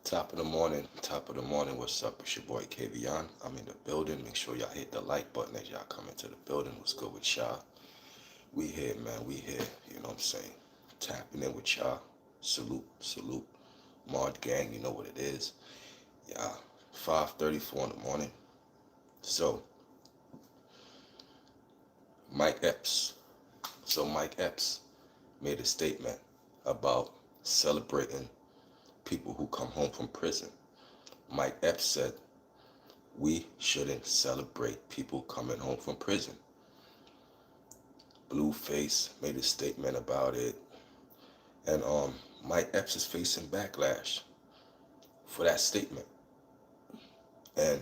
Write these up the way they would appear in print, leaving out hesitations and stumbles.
Top of the morning. What's up? It's your boy KVon. I'm in the building. Make sure y'all hit the like button as y'all come into the building. What's good with y'all? We here, man. We here. You know what I'm saying? Tapping in with y'all. Salute, salute. Mod gang, you know what it is. Yeah. 5:34 in the morning. So, Mike Epps. Mike Epps made a statement about celebrating people who come home from prison. Mike Epps said we shouldn't celebrate people coming home from prison. Blueface made a statement about it, and Mike Epps is facing backlash for that statement. And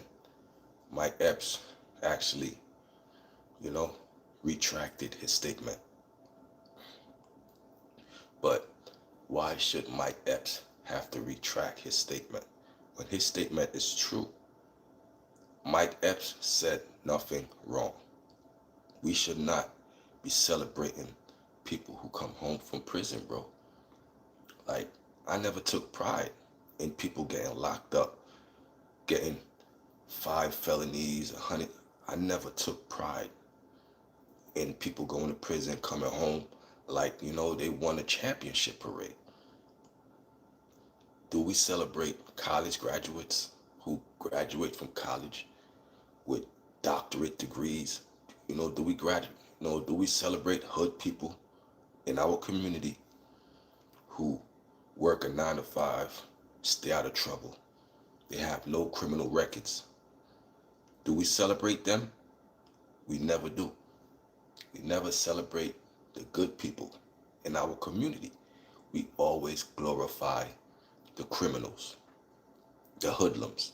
Mike Epps actually, you know, retracted his statement. But why should Mike Epps have to retract his statement when his statement is true? Mike Epps said nothing wrong. We should not be celebrating people who come home from prison, bro. Like, I never took pride in people getting locked up, getting 5 felonies, 100. I never took pride in people going to prison, coming home like, they won a championship parade. Do we celebrate college graduates who graduate from college with doctorate degrees? Do we graduate? Do we celebrate hood people in our community who work a 9 to 5, stay out of trouble? They have no criminal records. Do we celebrate them? We never do. We never celebrate the good people in our community. We always glorify the criminals, the hoodlums.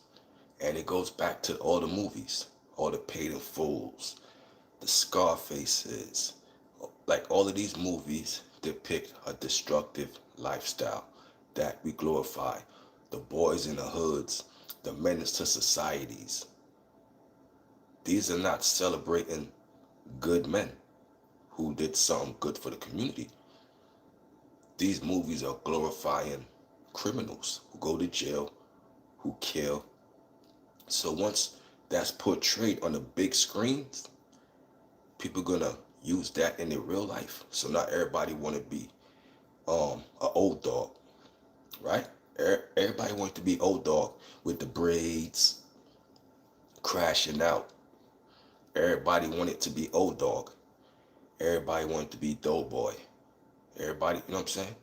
And it goes back to all the movies, all the Paid in Fulls, the Scarfaces. Like, all of these movies depict a destructive lifestyle that we glorify. The boys in the hoods, the menace to societies. These are not celebrating good men who did something good for the community. These movies are glorifying criminals who go to jail, who kill. So once that's portrayed on the big screens, people gonna use that in their real life. So not everybody wanna be an old dog, right? Everybody wants to be old dog with the braids, crashing out. Everybody wanted to be old dog. Everybody wanted to be doughboy. Everybody, you know what I'm saying?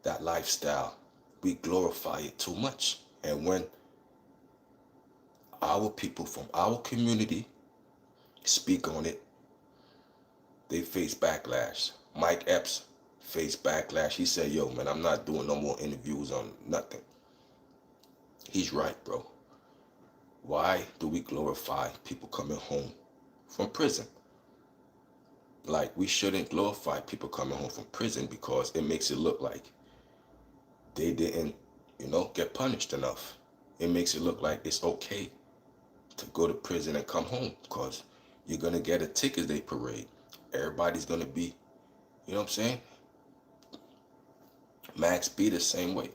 That lifestyle, we glorify it too much. And when our people from our community speak on it, they face backlash. Mike Epps faced backlash. He said, yo, man, I'm not doing no more interviews on nothing. He's right, bro. Why do we glorify people coming home from prison? Like, we shouldn't glorify people coming home from prison because it makes it look like they didn't, get punished enough. It makes it look like it's okay to go to prison and come home because you're going to get a ticket day parade. Everybody's going to be, you know what I'm saying? Max B the same way.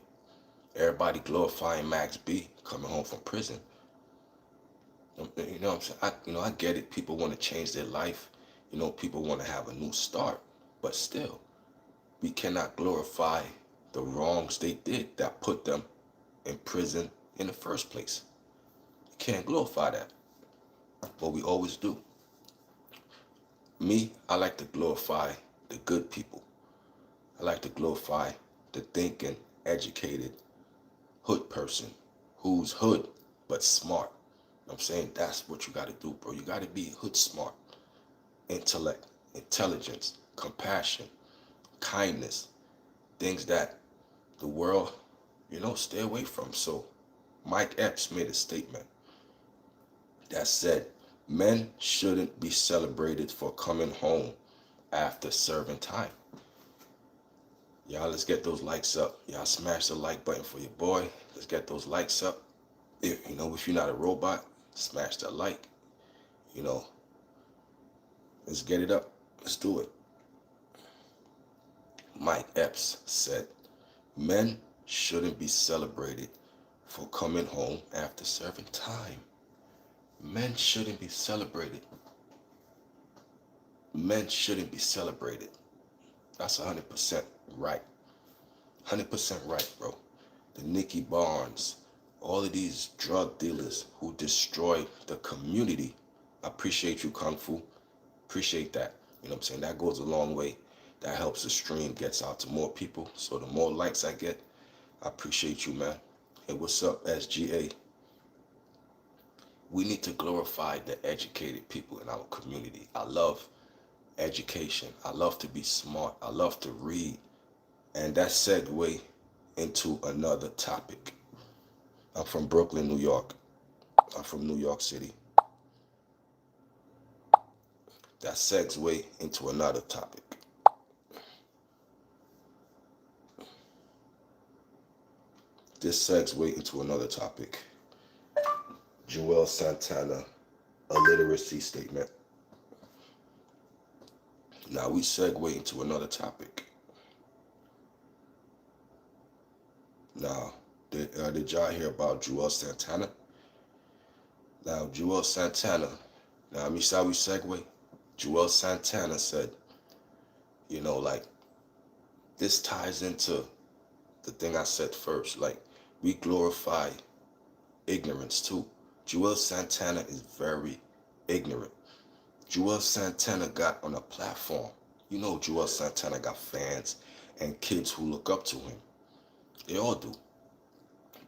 Everybody glorifying Max B coming home from prison. You know what I'm saying? I get it. People want to change their life. People want to have a new start. But still, we cannot glorify the wrongs they did that put them in prison in the first place. You can't glorify that. But we always do. Me, I like to glorify the good people. I like to glorify the thinking, educated hood person who's hood but smart. I'm saying that's what you got to do, bro. You got to be hood smart. Intellect, intelligence, compassion, kindness, things that the world, stay away from. So Mike Epps made a statement that said men shouldn't be celebrated for coming home after serving time. Y'all, let's get those likes up. Y'all smash the like button for your boy. Let's get those likes up. If you're not a robot, smash that like. Let's get it up. Let's do it. Mike Epps said, men shouldn't be celebrated for coming home after serving time. Men shouldn't be celebrated. Men shouldn't be celebrated. That's 100% right. 100% right, bro. The Nicky Barnes, all of these drug dealers who destroy the community. I appreciate you, Kung Fu. Appreciate that. You know what I'm saying? That goes a long way. That helps the stream gets out to more people. So the more likes I get, I appreciate you, man. Hey, what's up, SGA? We need to glorify the educated people in our community. I love education. I love to be smart. I love to read. And that segue into another topic. I'm from Brooklyn, New York. I'm from New York City. That segue into another topic. This segue into another topic. Joel Santana, a literacy statement. Now we segue into another topic. Now, did y'all hear about Joel Santana? Now, Joel Santana, now let me see how we segue. Joel Santana said, like, this ties into the thing I said first. Like, we glorify ignorance too. Joel Santana is very ignorant. Joel Santana got on a platform. Joel Santana got fans and kids who look up to him. They all do.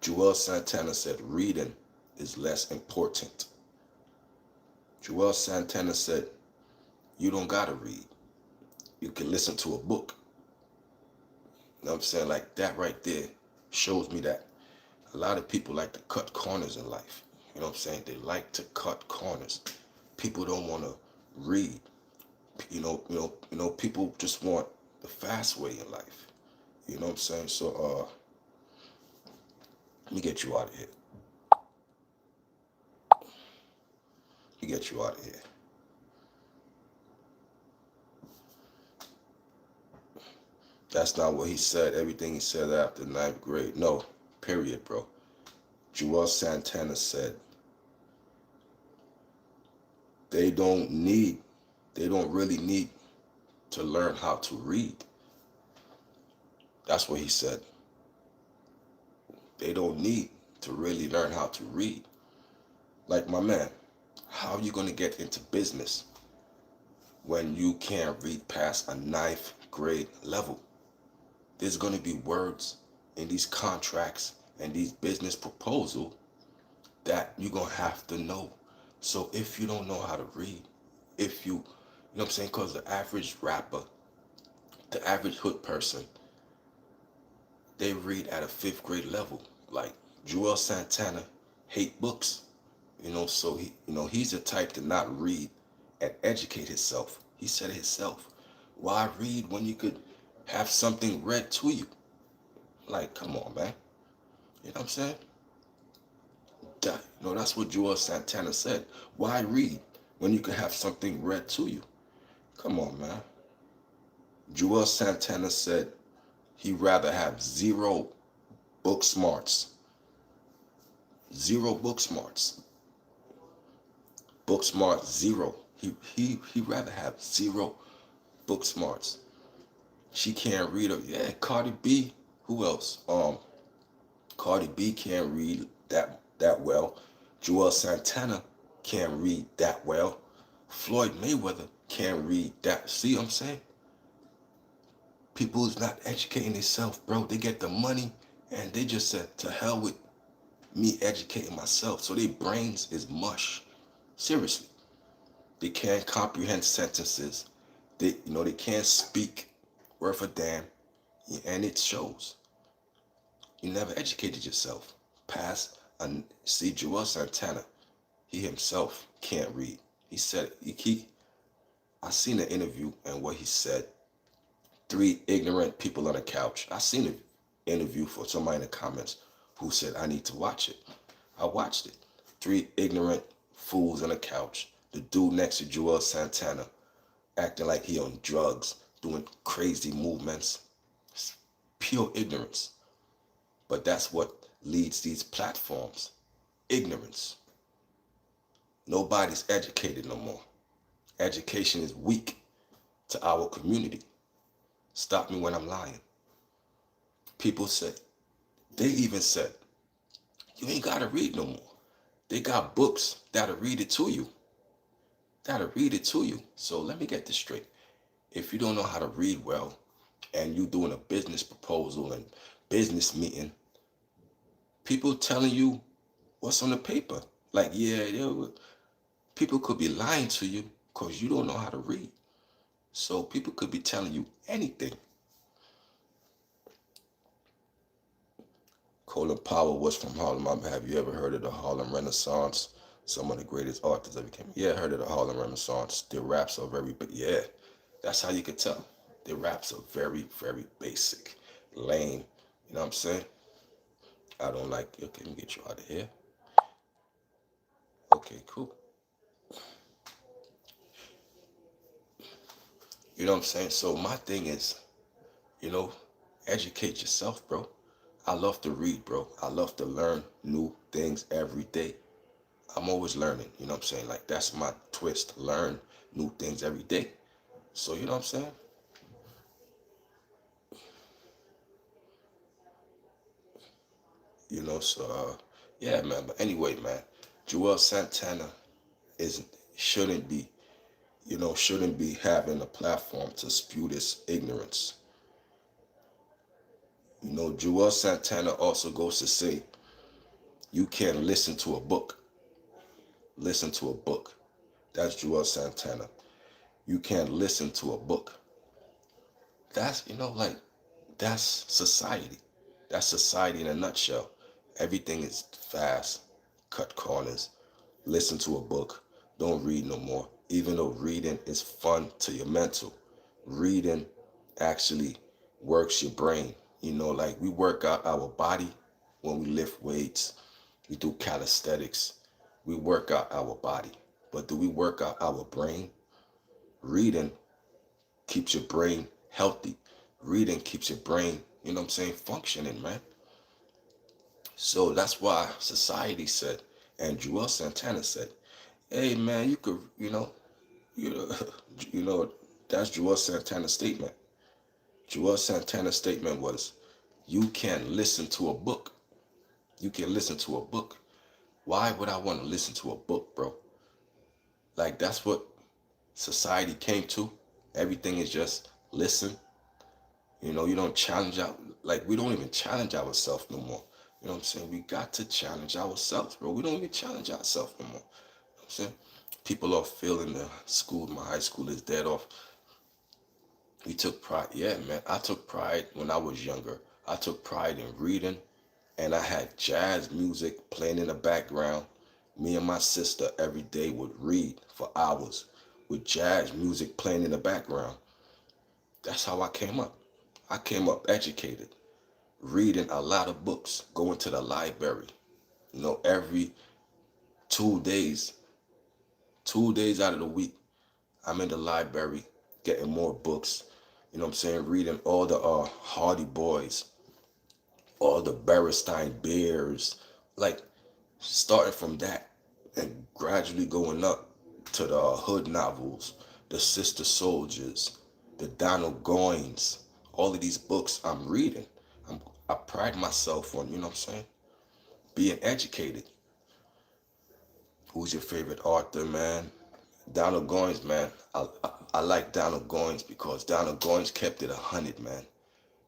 Joel Santana said reading is less important. Joel Santana said, you don't gotta read. You can listen to a book. You know what I'm saying? Like, that right there shows me that a lot of people like to cut corners in life. You know what I'm saying? They like to cut corners. People don't want to read. People just want the fast way in life. You know what I'm saying? So, let me get you out of here. Let me get you out of here. That's not what he said. Everything he said after ninth grade. No, period, bro. Joel Santana said, they don't really need to learn how to read. That's what he said. They don't need to really learn how to read. Like, my man, how are you going to get into business when you can't read past a ninth grade level? There's going to be words in these contracts and these business proposals that you're going to have to know. So if you don't know how to read, you know what I'm saying? Because the average rapper, the average hood person, they read at a fifth grade level. Like, Joel Santana hate books, so he's the type to not read and educate himself. He said it himself. Why read when you could have something read to you? Like, come on, man. You know what I'm saying? That's what Joel Santana said. Why read when you could have something read to you? Come on, man. Joel Santana said he'd rather have zero book smarts. Zero book smarts. Book smarts, zero. He'd rather have zero book smarts. She can't read. Yeah, Cardi B. Who else? Cardi B can't read that well. Joel Santana can't read that well. Floyd Mayweather can't read that. See what I'm saying? People who's not educating themselves, bro. They get the money and they just said, to hell with me educating myself. So their brains is mush. Seriously. They can't comprehend sentences. They can't speak worth a damn. And it shows. You never educated yourself. See, Joel Santana, he himself can't read. He said, I seen an interview and what he said. 3 ignorant people on a couch. I seen an interview for somebody in the comments who said, I need to watch it. I watched it. 3 ignorant fools on a couch. The dude next to Joel Santana acting like he on drugs, doing crazy movements. It's pure ignorance. But that's what leads these platforms. Ignorance. Nobody's educated no more. Education is weak to our community. Stop me when I'm lying. People said, they even said, you ain't gotta read no more. They got books that'll read it to you. That'll read it to you. So let me get this straight. If you don't know how to read well and you doing a business proposal and business meeting, people telling you what's on the paper. Like, yeah, people could be lying to you because you don't know how to read. So people could be telling you anything. Colin Powell was from Harlem. Have you ever heard of the Harlem Renaissance? Some of the greatest artists ever came. Yeah, I heard of the Harlem Renaissance. Their raps are very, but yeah, that's how you could tell. Their raps are very, very basic, lame. You know what I'm saying? I don't like. Okay, let me get you out of here. Okay, cool. You know what I'm saying? So my thing is, you know, educate yourself, bro. I love to read, bro. I love to learn new things every day. I'm always learning, you know what I'm saying? Like that's my twist. Learn new things every day. So you know what I'm saying? Yeah, man. But anyway, man, Joel Santana is shouldn't be, shouldn't be having a platform to spew this ignorance. Joel Santana also goes to say you can listen to a book. Listen to a book. That's Joel Santana. You can't listen to a book. That's, like, that's society. That's society in a nutshell. Everything is fast, cut corners, listen to a book, don't read no more. Even though reading is fun to your mental, reading actually works your brain. Like we work out our body when we lift weights, we do calisthenics, we work out our body. But do we work out our brain? Reading keeps your brain healthy. Reading keeps your brain, functioning, man. So that's why society said, and Joel Santana said, hey man, you could, you know, you know, that's Joel Santana's statement. Joel Santana's statement was, you can listen to a book. You can listen to a book. Why would I want to listen to a book, bro? Like that's what society came to. Everything is just listen. You don't challenge out, like we don't even challenge ourselves no more. You know what I'm saying? We got to challenge ourselves, bro. We don't even challenge ourselves no more. You know what I'm saying? People are feeling the school, my high school is dead off. We took pride. Yeah, man. I took pride when I was younger. I took pride in reading, and I had jazz music playing in the background. Me and my sister every day would read for hours with jazz music playing in the background. That's how I came up. I came up educated, reading a lot of books, going to the library. Every 2 days, 2 days out of the week, I'm in the library getting more books. You know what I'm saying? Reading all the Hardy Boys, all the Berestein Bears, like starting from that and gradually going up to the hood novels, the Sister Soldiers, the Donald Goines, all of these books I'm reading. I pride myself on, you know what I'm saying? Being educated. Who's your favorite author, man? Donald Goines, man. I like Donald Goines because Donald Goines kept it 100, man.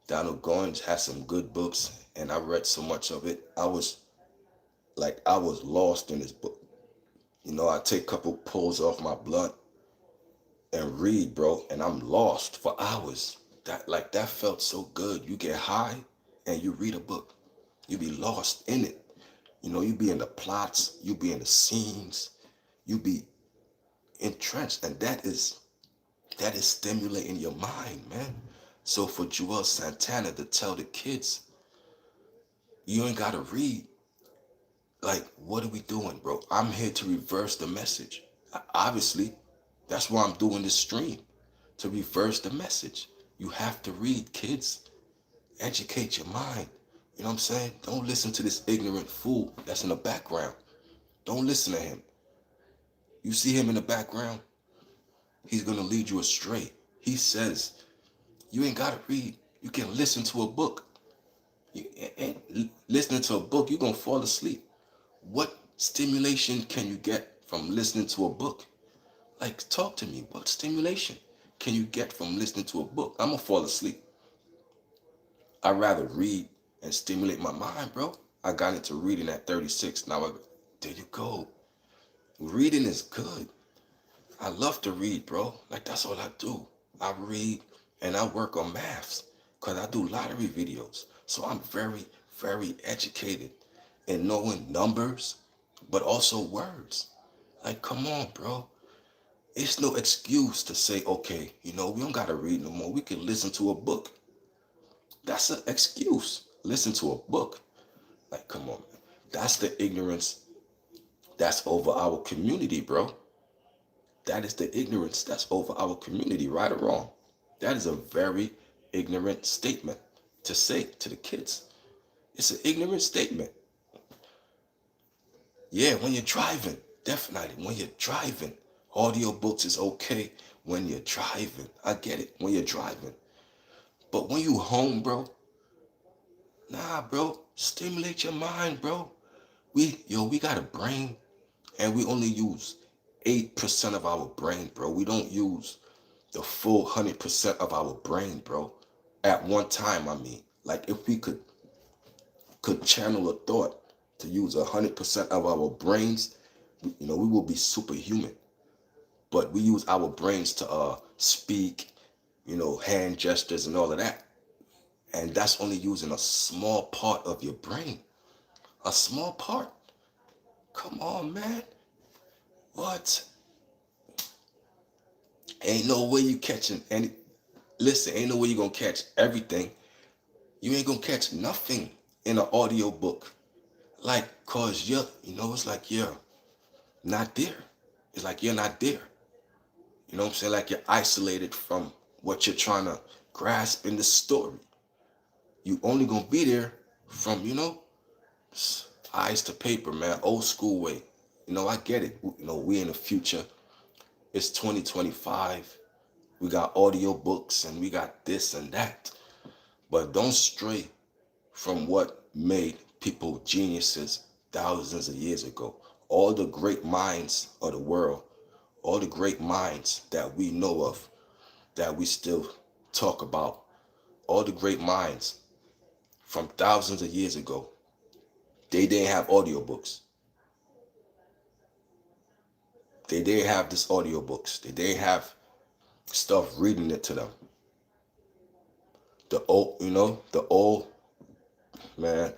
Donald Goines has some good books, and I read so much of it. I was lost in his book. I take a couple pulls off my blunt and read, bro, and I'm lost for hours. That felt so good. You get high and you read a book. You be lost in it. You be in the plots, you be in the scenes, you be entrenched, and that is stimulating your mind, man. So for Joel Santana to tell the kids, you ain't gotta read. Like, what are we doing, bro? I'm here to reverse the message. Obviously, that's why I'm doing this stream, to reverse the message. You have to read, kids. Educate your mind. You know what I'm saying? Don't listen to this ignorant fool that's in the background. Don't listen to him. You see him in the background, he's gonna lead you astray. He says, you ain't gotta read. You can listen to a book. You ain't listening to a book, you're gonna fall asleep. What stimulation can you get from listening to a book? Like, talk to me. What stimulation can you get from listening to a book? I'm gonna fall asleep. I'd rather read and stimulate my mind, bro. I got into reading at 36. There you go. Reading is good. I love to read, bro. Like, that's all I do. I read and I work on maths because I do lottery videos. So I'm very, very educated in knowing numbers, but also words. Like, come on, bro. It's no excuse to say, okay, we don't got to read no more. We can listen to a book. That's an excuse. Listen to a book. Like, come on, man. That's the ignorance that's over our community, bro. That is the ignorance that's over our community, right or wrong. That is a very ignorant statement to say to the kids. It's an ignorant statement. Yeah, when you're driving, definitely. When you're driving, audiobooks is okay when you're driving. I get it, when you're driving. But when you home, bro, nah, bro, stimulate your mind, bro. We got a brain and we only use 8% of our brain, bro. We don't use the full 100% of our brain, bro. At one time, I mean. Like, if we could channel a thought to use 100% of our brains, we will be superhuman. But we use our brains to speak, hand gestures and all of that. And that's only using a small part of your brain. A small part. Come on, man. What? Ain't no way you catching any. Listen, ain't no way you gonna catch everything. You ain't gonna catch nothing in an audio book. Like, cause it's like you're not there. It's like you're not there. You know what I'm saying? Like, you're isolated from what you're trying to grasp in the story. You only gonna be there from, eyes to paper, man. Old school way. I get it. We in the future. It's 2025. We got audio books and we got this and that. But don't stray from what made people geniuses thousands of years ago. All the great minds of the world, all the great minds that we know of, that we still talk about, all the great minds from thousands of years ago, they didn't have audiobooks. They didn't have this audiobooks. They didn't have stuff reading it to them. The old man,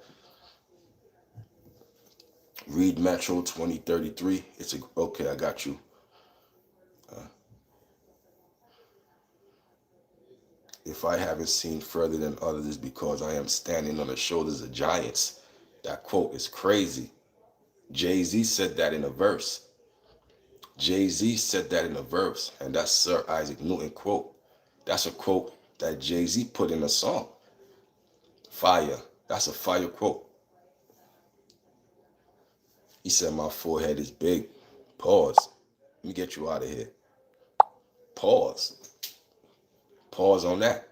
read Metro 2033. Okay, I got you. Uh, if I haven't seen further than others, is because I am standing on the shoulders of giants. That quote is crazy. Jay-Z said that in a verse. Jay-Z said that in a verse, and that's Sir Isaac Newton quote. That's a quote that Jay-Z put in a song. Fire. That's a fire quote. He said, my forehead is big. Pause. Let me get you out of here. Pause. Pause on that.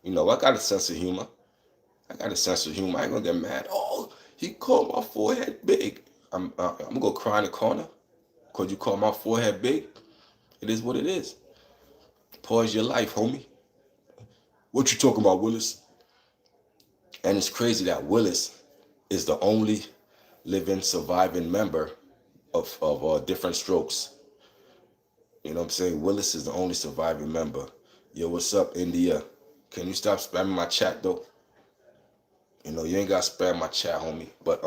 I got a sense of humor. I got a sense of humor. I ain't gonna get mad. Oh, he called my forehead big. I'm gonna go cry in the corner because you called my forehead big. It is what it is. Pause your life, homie. What you talking about, Willis? And it's crazy that Willis is the only living, surviving member of Different Strokes. You know what I'm saying? Willis is the only surviving member. Yo, what's up, India? Can you stop spamming my chat, though? You ain't got to spam my chat, homie. But,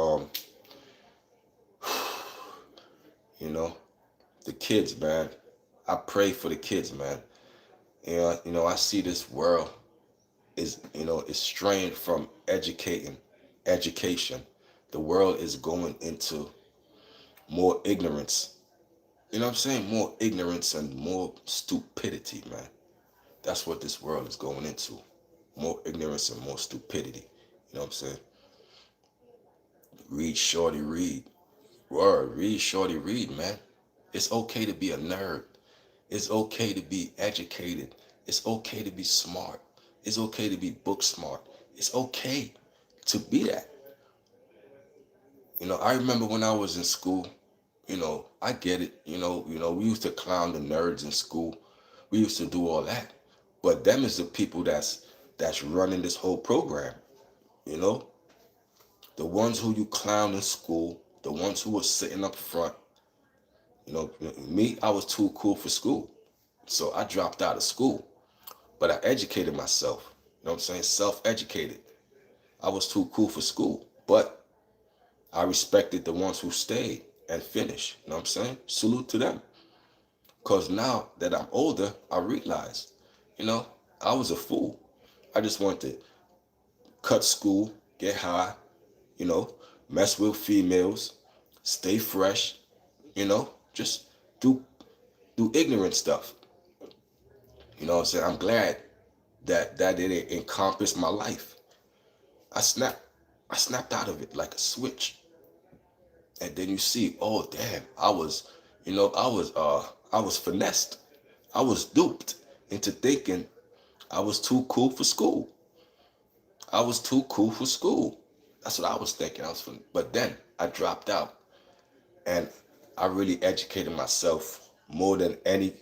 the kids, man. I pray for the kids, man. I see this world is straying from education. The world is going into more ignorance. You know what I'm saying? More ignorance and more stupidity, man. That's what this world is going into. More ignorance and more stupidity. You know what I'm saying? Read, shorty, read. Word, read, shorty, read, man. It's okay to be a nerd. It's okay to be educated. It's okay to be smart. It's okay to be book smart. It's okay to be that. I remember when I was in school, I get it. We used to clown the nerds in school. We used to do all that. But them is the people that's running this whole program, you know? The ones who you clown in school, the ones who were sitting up front, me, I was too cool for school. So I dropped out of school. But I educated myself. You know what I'm saying? Self-educated. I was too cool for school. But I respected the ones who stayed and finished. You know what I'm saying? Salute to them. Because now that I'm older, I realize, you know, I was a fool. I just wanted to cut school, get high, you know, mess with females, stay fresh, just do do ignorant stuff. You know what I'm saying? I'm glad that didn't encompass my life. I snapped I snapped out of it like a switch. And then you see, oh damn, I was finessed. I was duped into thinking I was too cool for school. I was too cool for school. That's what I was thinking. But then I dropped out and I really educated myself more than any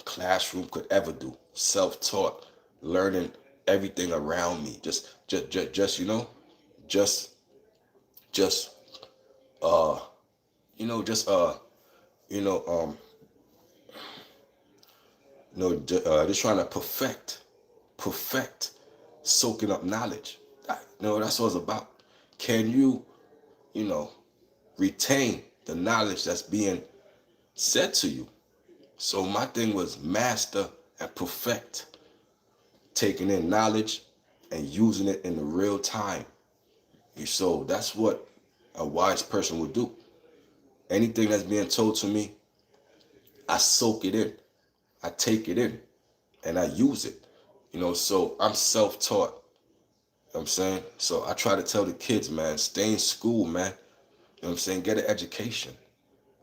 classroom could ever do. Self-taught, learning everything around me. Just, just, uh, you know, just, you know, um, just trying to perfect, soaking up knowledge. That's what it's about. Can you, you know, retain the knowledge that's being said to you? So my thing was master and perfect, taking in knowledge and using it in the real time. So that's what a wise person would do. Anything that's being told to me, I soak it in. I take it in and I use it. So I'm self-taught. You know what I'm saying? So I try to tell the kids, man, stay in school, man. You know what I'm saying? Get an education.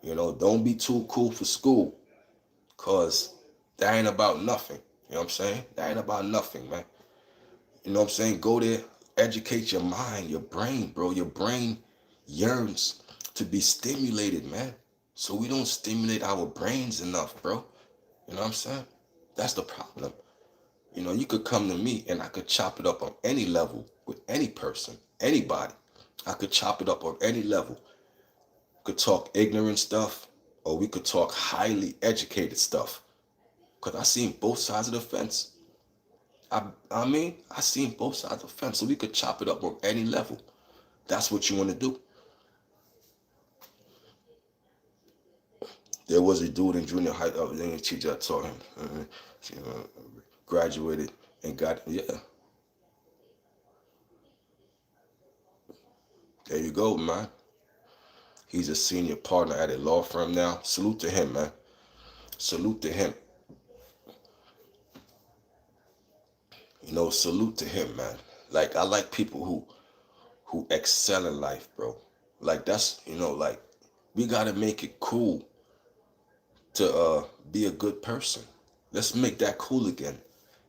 Don't be too cool for school. Cause that ain't about nothing. You know what I'm saying? That ain't about nothing, man. You know what I'm saying? Go there, educate your mind, your brain, bro. Your brain yearns to be stimulated, man. So we don't stimulate our brains enough, bro. You know what I'm saying? That's the problem. You could come to me and I could chop it up on any level with any person, anybody. I could chop it up on any level. Could talk ignorant stuff or we could talk highly educated stuff. Because I seen both sides of the fence. I seen both sides of the fence. So we could chop it up on any level. That's what you want to do. There was a dude in junior high, English teacher that taught him. She, graduated and got, yeah. There you go, man. He's a senior partner at a law firm now. Salute to him, man. Salute to him. Salute to him, man. Like I like people who excel in life, bro. Like that's, like we gotta make it cool to be a good person. Let's make that cool again.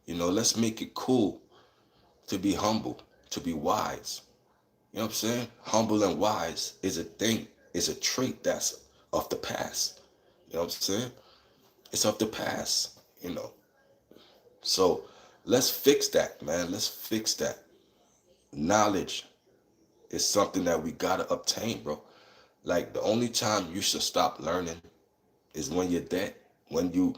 Let's make it cool to be humble, to be wise. You know what I'm saying? Humble and wise is a thing, is a trait that's of the past. You know what I'm saying? It's of the past, So let's fix that, man. Let's fix that. Knowledge is something that we gotta obtain, bro. Like the only time you should stop learning is when you're dead, when you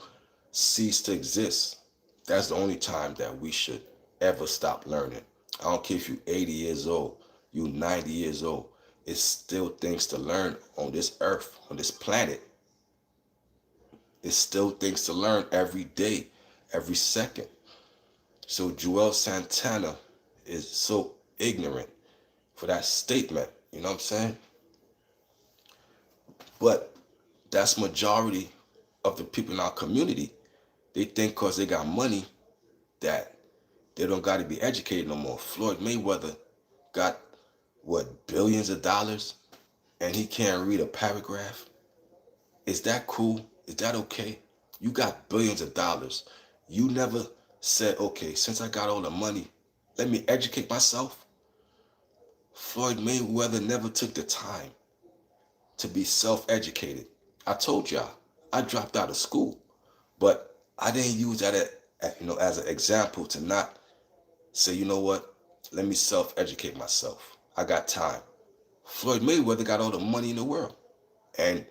cease to exist. That's the only time that we should ever stop learning. I don't care if you're 80 years old, you 90 years old. It's still things to learn on this earth, on this planet. It's still things to learn every day, every second. So Joel Santana is so ignorant for that statement. You know what I'm saying? But that's majority of the people in our community. They think because they got money that they don't got to be educated no more. Floyd Mayweather got what, billions of dollars, and he can't read a paragraph? Is that cool? Is that okay? You got billions of dollars. You never said, okay, since I got all the money, let me educate myself. Floyd Mayweather never took the time to be self-educated. I told y'all, I dropped out of school, but I didn't use that as an example to not say, you know what, let me self-educate myself. I got time. Floyd Mayweather got all the money in the world, and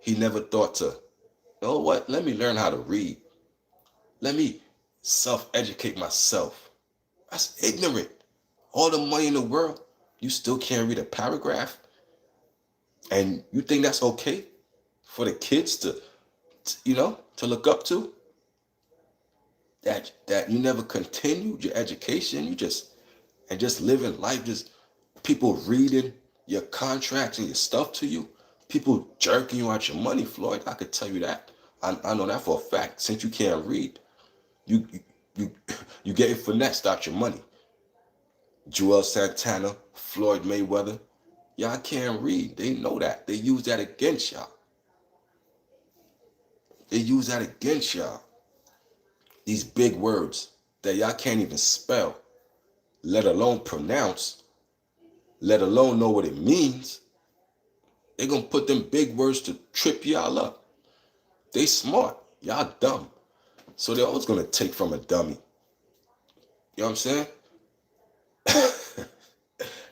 he never thought to, you know what, let me learn how to read. Let me self-educate myself. That's ignorant. All the money in the world, you still can't read a paragraph, and you think that's okay for the kids to look up to? That you never continued your education, just living life, just people reading your contracts and your stuff to you, people jerking you out your money, Floyd. I could tell you that. I know that for a fact. Since you can't read, you you you getting finessed out your money. Joel Santana, Floyd Mayweather, y'all can't read. They know that. They use that against y'all. They use that against y'all. These big words that y'all can't even spell, let alone pronounce, let alone know what it means. They're gonna put them big words to trip y'all up. They smart. Y'all dumb. So they're always gonna take from a dummy. You know what I'm saying?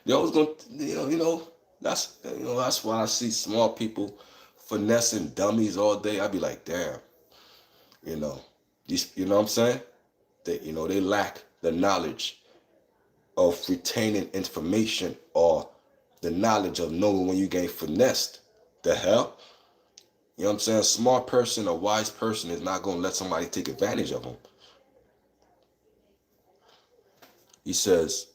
They're always gonna, that's why I see smart people finessing dummies all day. I be like, damn, you know, you know what I'm saying? They lack the knowledge of retaining information or the knowledge of knowing when you get finessed. The hell? You know what I'm saying? A smart person, a wise person is not going to let somebody take advantage of them. He says,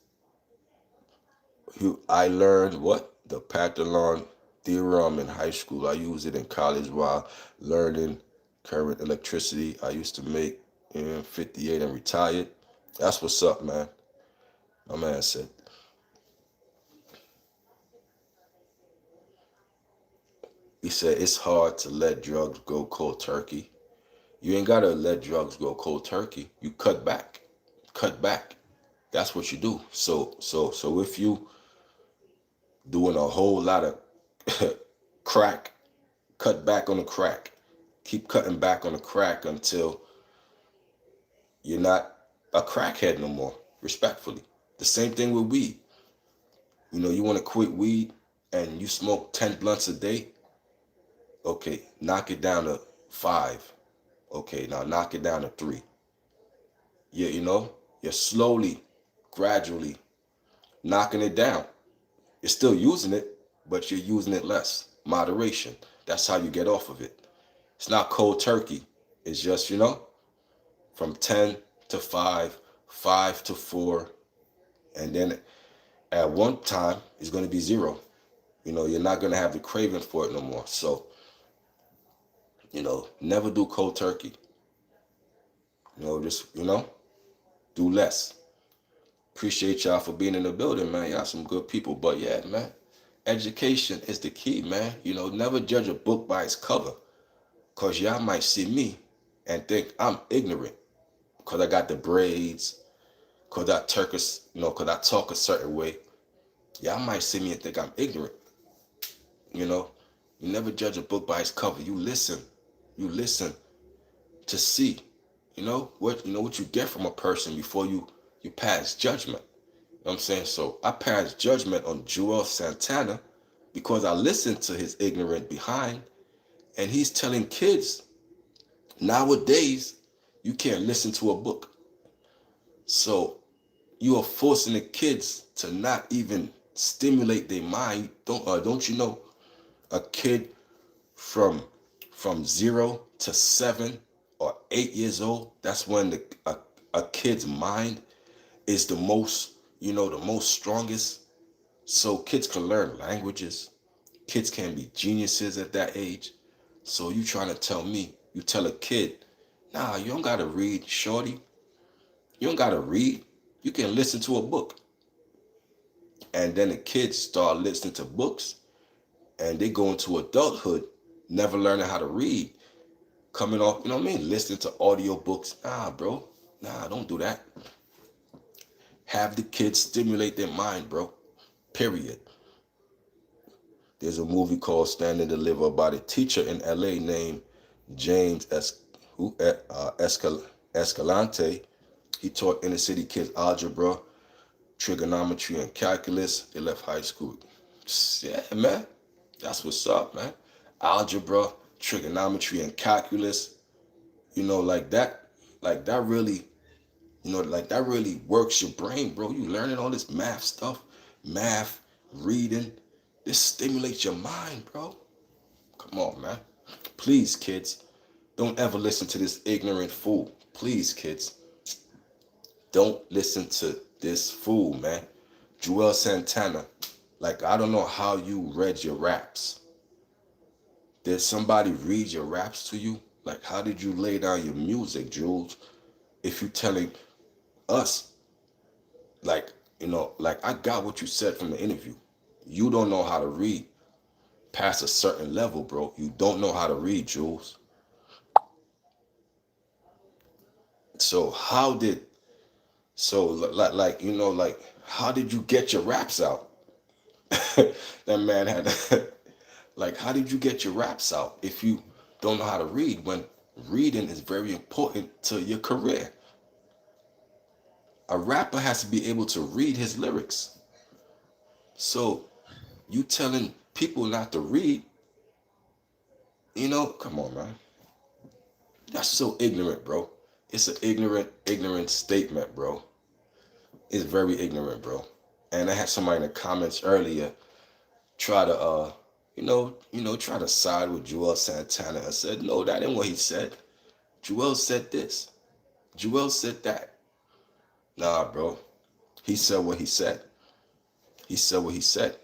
I learned what? The Patellon theorem in high school. I use it in college while learning current electricity. I used to make in 58 and retired. That's what's up, man. My man said. He said, it's hard to let drugs go cold turkey. You ain't got to let drugs go cold turkey. You cut back. Cut back. That's what you do. So if you doing a whole lot of crack, cut back on the crack. Keep cutting back on the crack until you're not a crackhead no more, respectfully. The same thing with weed. You want to quit weed and you smoke 10 blunts a day. Okay, knock it down to 5. Okay, now knock it down to 3. Yeah, you're slowly, gradually knocking it down. You're still using it, but you're using it less. Moderation. That's how you get off of it. It's not cold turkey. It's just, from 10 to 5, 5 to 4, and then at one time it's going to be 0. You're not going to have the craving for it no more. So, never do cold turkey. Just, do less. Appreciate y'all for being in the building, man. Y'all some good people. But yeah, man, education is the key, man. Never judge a book by its cover. Because y'all might see me and think I'm ignorant. Because I got the braids. Because because I talk a certain way. Y'all might see me and think I'm ignorant. You never judge a book by its cover. You listen. You listen to see. What you get from a person before you pass judgment. You know what I'm saying? So I passed judgment on Joel Santana because I listened to his ignorant behind, and he's telling kids nowadays you can't listen to a book. So you are forcing the kids to not even stimulate their mind. Don't you know a kid from 0 to 7 or 8 years old, that's when a kid's mind is the most strongest. So kids can learn languages. Kids can be geniuses at that age. So you trying to tell me, you tell a kid, nah, you don't gotta read, shorty. You don't gotta read. You can listen to a book. And then the kids start listening to books and they go into adulthood never learning how to read, coming off, you know what I mean, listening to audio books. Nah, bro. Nah, don't do that. Have the kids stimulate their mind, bro. Period. There's a movie called Stand and Deliver about a teacher in LA named James Escalante. He taught inner city kids algebra, trigonometry, and calculus. They left high school. Yeah, man. That's what's up, man. Algebra, trigonometry, and calculus. Like that. Like that really, like that really works your brain, bro. You learning all this math stuff, math, reading. This stimulates your mind, bro. Come on, man. Please, kids, don't ever listen to this ignorant fool. Please, kids, don't listen to this fool, man. Joel Santana. Like, I don't know how you read your raps. Did somebody read your raps to you? Like, how did you lay down your music, Jules? If you telling us, like, like I got what you said from the interview. You don't know how to read past a certain level, bro. You don't know how to read, Jules. So how did like how did you get your raps out? That man had like how did you get your raps out if you don't know how to read when reading is very important to your career? A rapper has to be able to read his lyrics. So you telling people not to read, come on, man. That's so ignorant, bro. It's an ignorant statement, bro. It's very ignorant, bro. And I had somebody in the comments earlier try to try to side with Joel Santana and said, no, that ain't what he said. Joel said this. Joel said that. Nah, bro. He said what he said. He said what he said.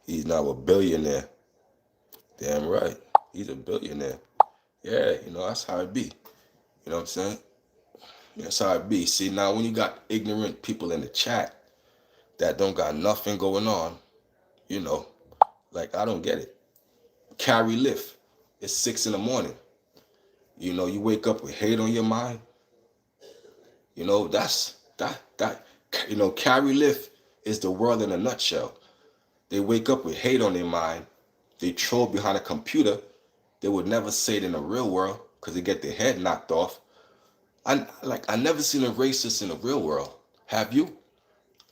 He's now a billionaire. Damn right. He's a billionaire. Yeah, that's how it be. You know what I'm saying? That's how it be. See, now when you got ignorant people in the chat that don't got nothing going on, like I don't get it. Carry lift. It's 6 in the morning. You wake up with hate on your mind. That's that. Carry lift is the world in a nutshell. They wake up with hate on their mind. They troll behind a computer. They would never say it in the real world because they get their head knocked off. I never seen a racist in the real world. Have you?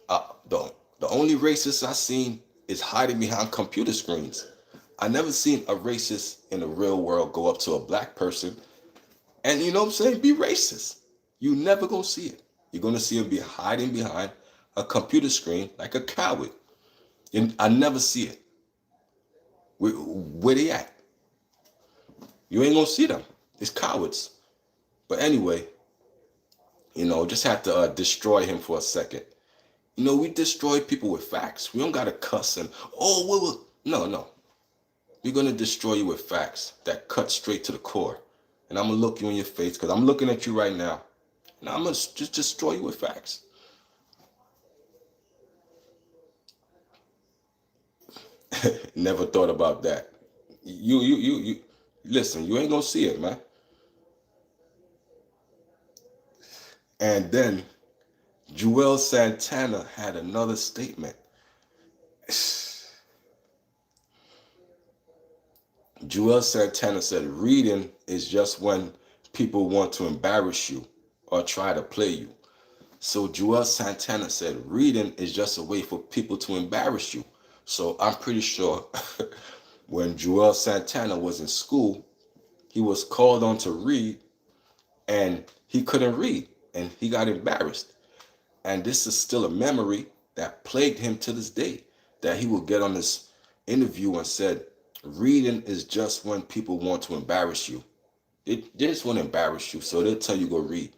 The only racist I seen is hiding behind computer screens. I never seen a racist in the real world go up to a black person and be racist. You never gonna see it. You're gonna see him be hiding behind a computer screen like a coward. And I never see it. Where they at? You ain't gonna see them. It's cowards. But anyway, just have to destroy him for a second. We destroy people with facts. We don't gotta cuss and no. We're gonna destroy you with facts that cut straight to the core. And I'm gonna look you in your face because I'm looking at you right now. And I'm gonna just destroy you with facts. Never thought about that. You listen, you ain't gonna see it, man. And then Joel Santana had another statement. Joel Santana said reading is just when people want to embarrass you or try to play you. So Joel Santana said reading is just a way for people to embarrass you. So I'm pretty sure when Joel Santana was in school, he was called on to read and he couldn't read and he got embarrassed. And this is still a memory that plagued him to this day, that he will get on this interview and said, reading is just when people want to embarrass you. They just want to embarrass you, so they'll tell you go read.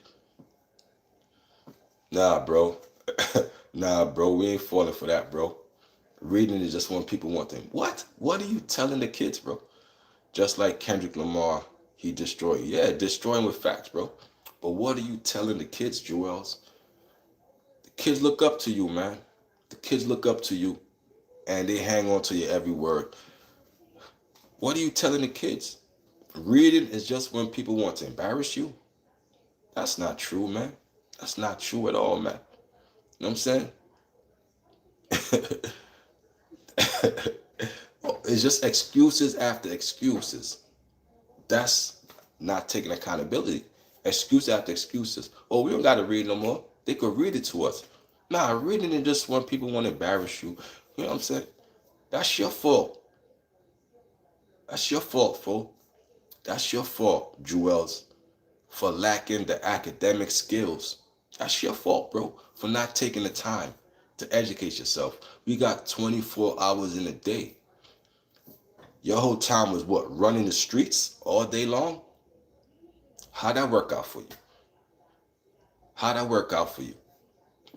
Nah, bro. Nah, bro, we ain't falling for that, bro. Reading is just when people want them. What? What are you telling the kids, bro? Just like Kendrick Lamar, he destroyed. Yeah, destroying with facts, bro. But what are you telling the kids, Joels? The kids look up to you, man. The kids look up to you, and they hang on to your every word. What are you telling the kids? Reading is just when people want to embarrass you. That's not true, man. That's not true at all, man. You know what I'm saying? It's just excuses after excuses. That's not taking accountability. Excuse after excuses. Oh, we don't got to read no more. They could read it to us. Nah, reading it just when people want to embarrass you. You know what I'm saying? That's your fault. That's your fault, fool. That's your fault, Jewels, for lacking the academic skills. That's your fault, bro, for not taking the time to educate yourself. We got 24 hours in a day. Your whole time was what? Running the streets all day long? How'd that work out for you? How'd that work out for you?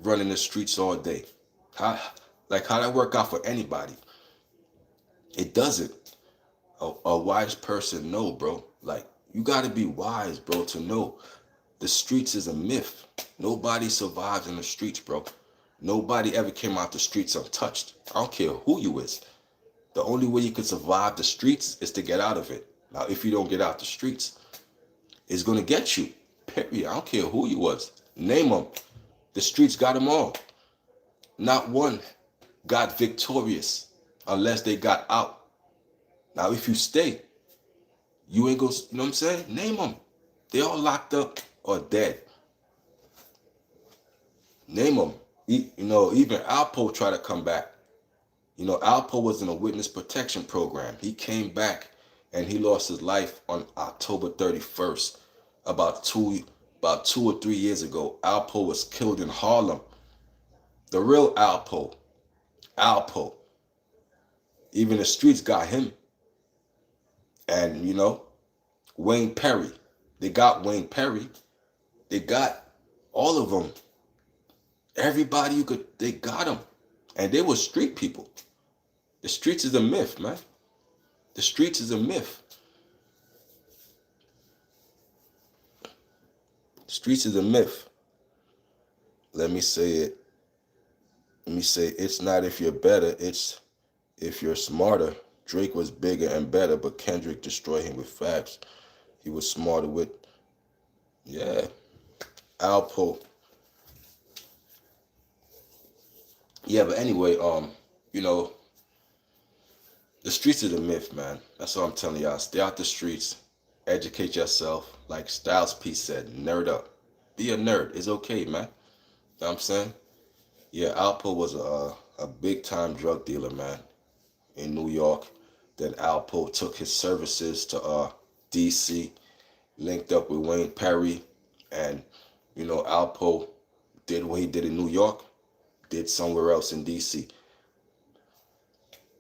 Running the streets all day. How, how'd that work out for anybody? It doesn't. A wise person know, bro. Like, you gotta be wise, bro, to know the streets is a myth. Nobody survives in the streets, bro. Nobody ever came out the streets untouched. I don't care who you is. The only way you can survive the streets is to get out of it. Now, if you don't get out the streets, it's gonna get you. Period. I don't care who you was. Name them. The streets got them all. Not one got victorious unless they got out. Now, if you stay, you ain't gonna, you know what I'm saying? Name them. They all locked up or dead. Name them. You know, even Alpo tried to come back. You know, Alpo was in a witness protection program. He came back and he lost his life on October 31st. About two or 3 years ago, Alpo was killed in Harlem. The real Alpo. Alpo. Even the streets got him. And, you know, Wayne Perry. They got Wayne Perry. They got all of them. Everybody you could, they got them. And they were street people. The streets is a myth, man. The streets is a myth. Streets is a myth. Let me say it. Let me say it's not if you're better, it's if you're smarter. Drake was bigger and better, but Kendrick destroyed him with facts. He was smarter with, yeah, Alpo. Yeah, but anyway, you know, the streets is a myth, man. That's all I'm telling y'all. Stay out the streets. Educate yourself. Like Styles P said, nerd up. Be a nerd. It's okay, man. You know what I'm saying? Yeah, Alpo was a big time drug dealer, man, in New York. Then Alpo took his services to DC, linked up with Wayne Perry, and you know, Alpo did what he did in New York, did somewhere else in DC.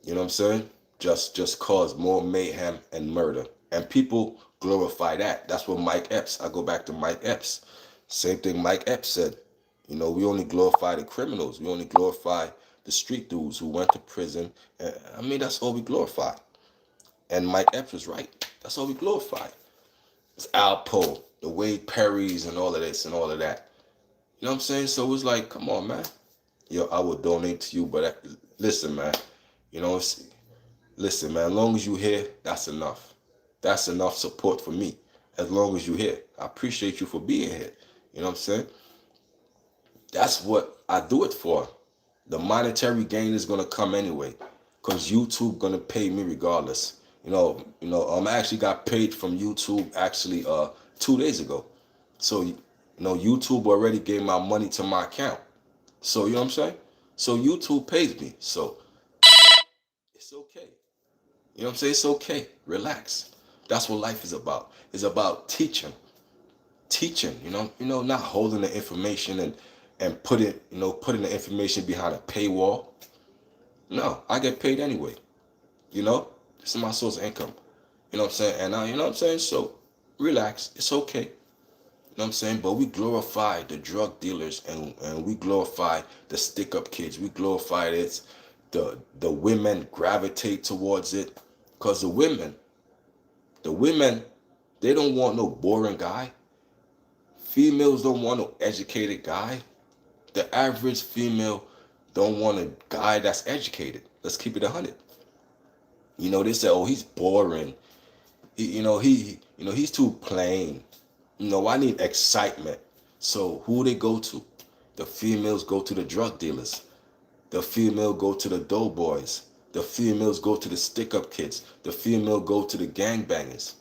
You know what I'm saying? Just cause more mayhem and murder. And people glorify that. That's what Mike Epps, I go back to Mike Epps. Same thing Mike Epps said. You know, we only glorify the criminals. We only glorify the street dudes who went to prison. And, I mean, that's all we glorify. And Mike Epps was right. That's all we glorify. It's Alpo, the Wade Perrys, and all of this and all of that. You know what I'm saying? So it was like, come on, man. Yo, I will donate to you, but listen, man. You know, listen, man. As long as you here, that's enough. That's enough support for me. As long as you here, I appreciate you for being here. You know what I'm saying? That's what I do it for. The monetary gain is gonna come anyway, cause YouTube gonna pay me regardless. I actually got paid from YouTube actually 2 days ago. So YouTube already gave my money to my account. So you know what I'm saying? So YouTube pays me. So it's okay. You know what I'm saying? It's okay. Relax. That's what life is about. It's about teaching. Teaching, not holding the information and putting the information behind a paywall. No, I get paid anyway. This is my source of income. You know what I'm saying? And you know what I'm saying? So relax. It's okay. You know what I'm saying? But we glorify the drug dealers and we glorify the stick up kids. We glorify this. the women gravitate towards it, because the women, they don't want no boring guy. Females don't want no educated guy. The average female don't want a guy that's educated. Let's keep it 100. They say, oh, he's boring. He's too plain. I need excitement. So who they go to? The females go to the drug dealers. The female go to the doughboys. The females go to the stick-up kids. The female go to the gangbangers.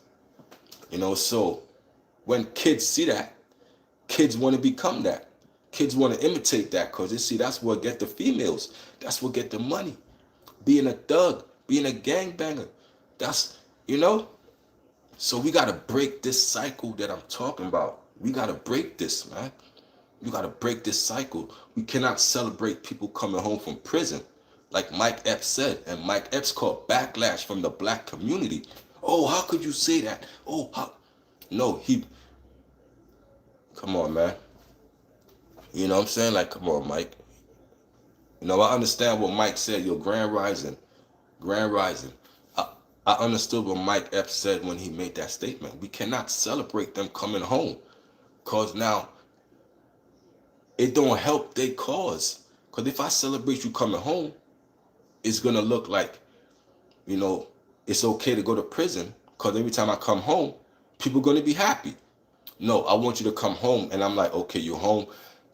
So when kids see that, kids want to become that. Kids want to imitate that, because they see that's what get the females. That's what get the money. Being a thug, being a gangbanger. That's, you know. So we got to break this cycle that I'm talking about. We got to break this, man. You got to break this cycle. We cannot celebrate people coming home from prison, like Mike Epps said. And Mike Epps caught backlash from the black community. Oh, how could you say that? Oh, how? No, come on, man. You know what I'm saying? Like, come on, Mike. I understand what Mike said. Yo, Grand Rising. Grand Rising. I, I understood what Mike Epps said when he made that statement. We cannot celebrate them coming home, because now it don't help their cause. Because if I celebrate you coming home, it's going to look like, you know, it's okay to go to prison, because every time I come home, people are going to be happy. No, I want you to come home, and I'm like, okay, you're home.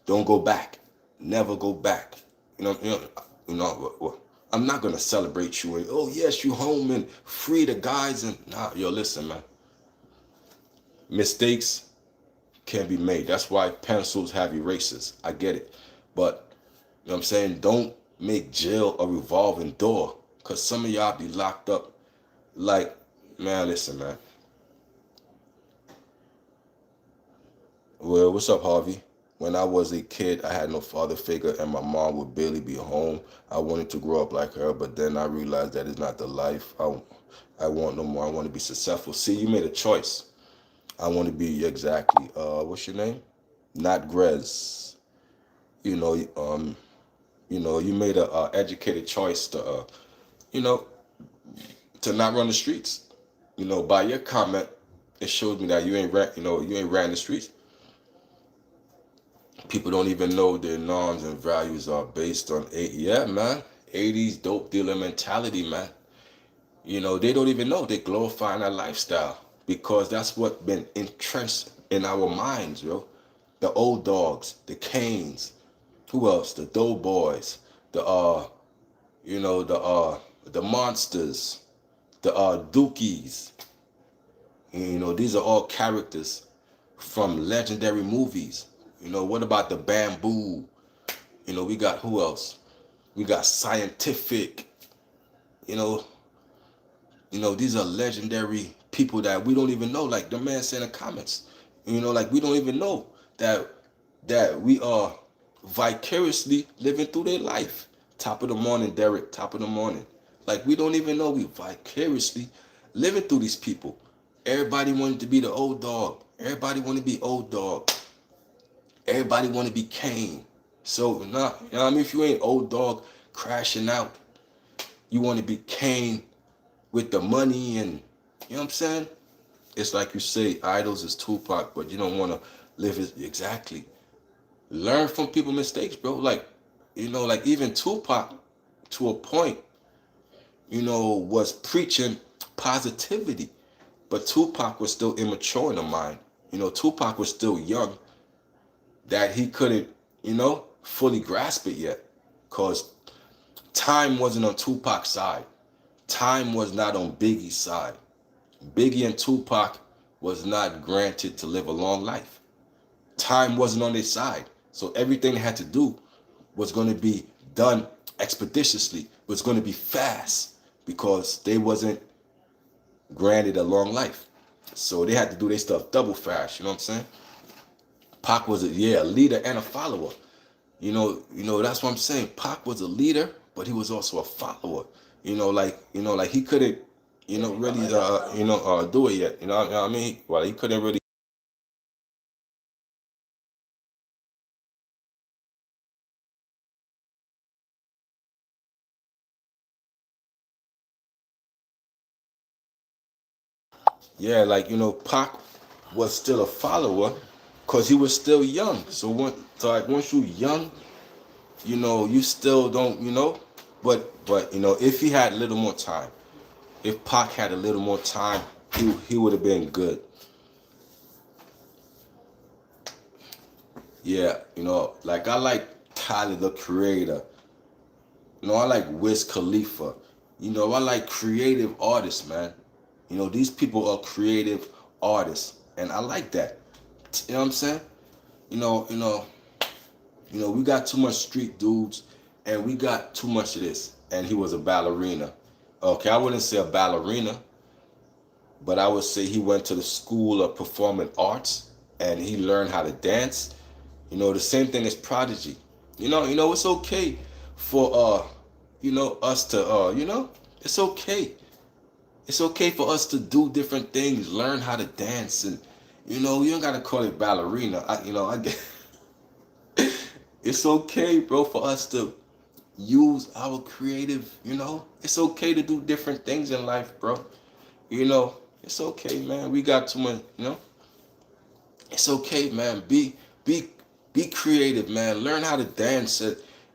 Don't go back. Never go back. I'm not going to celebrate you and, oh, yes, you home and free the guys. And nah, yo, listen, man. Mistakes can be made. That's why pencils have erasers. I get it. But, you know what I'm saying? Don't make jail a revolving door, because some of y'all be locked up like, man, listen, man. Well, what's up, Harvey? When I was a kid, I had no father figure and my mom would barely be home. I wanted to grow up like her, but then I realized that is not the life I want no more. I want to be successful. See, you made a choice. I want to be exactly, what's your name? Not Grez. You know, you made a educated choice you know, to not run the streets. By your comment, it showed me that you ain't ran the streets. People don't even know their norms and values are based on yeah, man. 80s dope dealer mentality, man. They don't even know. They glorifying that lifestyle, because that's what been entrenched in our minds, yo. The old dogs, the Canes, who else? The Doughboys, the the monsters, the Dookies. These are all characters from legendary movies. What about the Bamboo? We got who else? We got Scientific. You know, these are legendary people that we don't even know. Like the man said in the comments, like we don't even know that we are vicariously living through their life. Top of the morning, Derek. Top of the morning. Like we don't even know we vicariously living through these people. Everybody wanted to be the old dog. Everybody wanted to be old dog. Everybody want to be Kane. So, if you ain't old dog crashing out, you want to be Kane with the money and, you know what I'm saying? It's like you say, idols is Tupac, but you don't want to live it exactly. Learn from people's mistakes, bro. Like even Tupac, to a point, was preaching positivity, but Tupac was still immature in the mind. Tupac was still young, that he couldn't, fully grasp it yet. Because time wasn't on Tupac's side. Time was not on Biggie's side. Biggie and Tupac was not granted to live a long life. Time wasn't on their side. So everything they had to do was going to be done expeditiously. It was going to be fast, because they wasn't granted a long life. So they had to do their stuff double fast. You know what I'm saying? Pac was a leader and a follower. That's what I'm saying. Pac was a leader, but he was also a follower. Like he couldn't, really, do it yet. What I mean? Well, he couldn't really Yeah, like Pac was still a follower because he was still young. So like once you young, you still don't, but if he had a little more time, if Pac had a little more time, he would have been good. Yeah, like I like Tyler the Creator. I like Wiz Khalifa. I like creative artists, man. These people are creative artists, and I like that. You know what I'm saying? You know, you know, we got too much street dudes, and we got too much of this. And he was a ballerina. Okay, I wouldn't say a ballerina, but I would say he went to the school of performing arts, and he learned how to dance. The same thing as Prodigy. It's okay for us to it's okay. It's okay for us to do different things, learn how to dance, and you don't gotta call it ballerina. I get it's okay, bro, for us to use our creative. It's okay to do different things in life, bro. It's okay, man. We got too much. It's okay, man. Be be creative, man. Learn how to dance.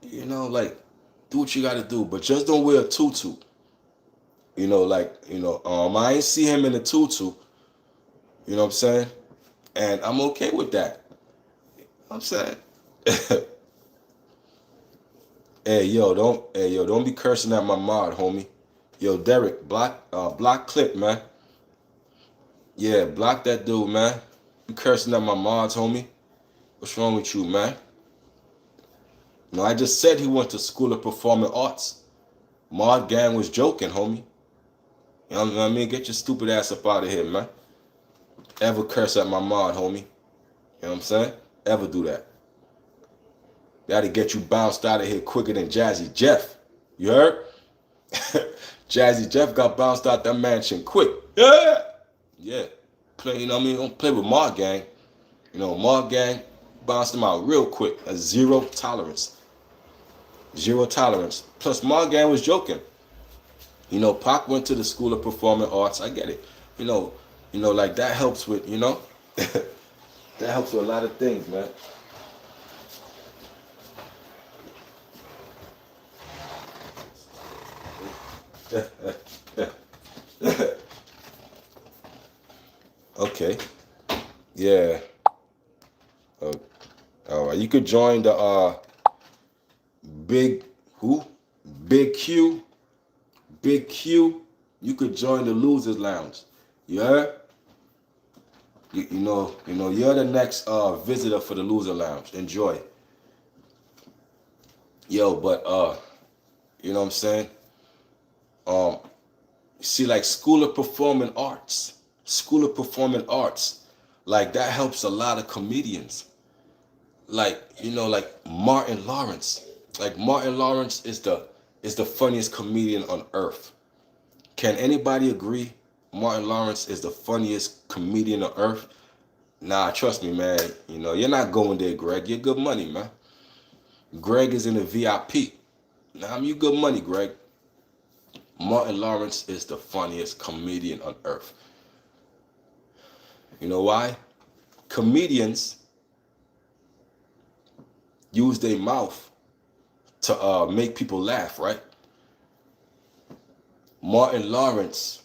Like do what you got to do, but just don't wear a tutu. I ain't see him in a tutu. You know what I'm saying? And I'm okay with that. I'm saying, don't be cursing at my mod, homie. Yo, Derek, block clip, man. Yeah, block that dude, man. You cursing at my mods, homie. What's wrong with you, man? I just said he went to School of Performing Arts. Mod Gang was joking, homie. You know what I mean? Get your stupid ass up out of here, man. Ever curse at my mod, homie. You know what I'm saying? Ever do that. That'll get you bounced out of here quicker than Jazzy Jeff. You heard? Jazzy Jeff got bounced out that mansion quick. Yeah. Yeah. Don't play with Mod Gang. Mod Gang bounced him out real quick. A zero tolerance. Zero tolerance. Plus, Mod Gang was joking. Pac went to the School of Performing Arts. I get it. Like that helps with, that helps with a lot of things, man. Okay. Yeah. All right. You could join the big who? Big Q. Big Q. You could join the Losers Lounge. You heard? You're the next visitor for the Loser Lounge. Enjoy. Yo, but you know what I'm saying? Um, see, like School of Performing Arts, like that helps a lot of comedians. Like Martin Lawrence. Like Martin Lawrence is the funniest comedian on earth. Can anybody agree? Martin Lawrence is the funniest comedian on earth. Nah, trust me, man. You're not going there, Greg. You're good money, man. Greg is in the VIP. Nah, you good money, Greg. Martin Lawrence is the funniest comedian on earth. You know why? Comedians use their mouth to make people laugh, right? Martin Lawrence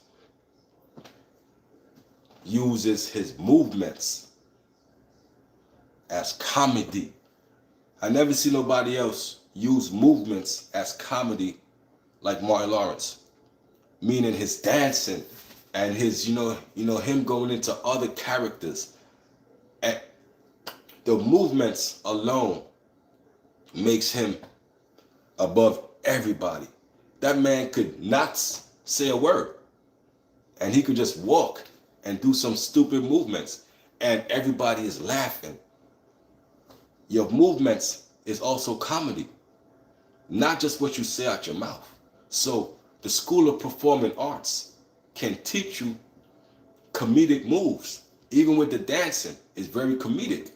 uses his movements as comedy. I never see nobody else use movements as comedy like Martin Lawrence. Meaning his dancing and his, him going into other characters. And the movements alone makes him above everybody. That man could not say a word. And he could just walk and do some stupid movements. And everybody is laughing. Your movements is also comedy. Not just what you say out your mouth. So the School of Performing Arts can teach you comedic moves. Even with the dancing, it's very comedic.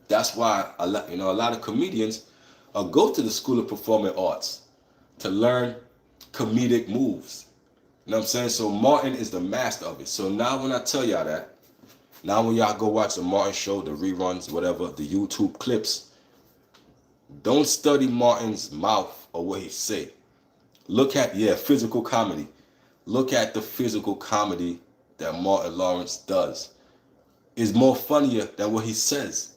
That's why a lot of comedians go to the School of Performing Arts to learn comedic moves. You know what I'm saying? So Martin is the master of it. So now when I tell y'all that, now when y'all go watch the Martin show, the reruns, whatever, the YouTube clips, don't study Martin's mouth or what he say. Look at, yeah, physical comedy. Look at the physical comedy that Martin Lawrence does. It's more funnier than what he says.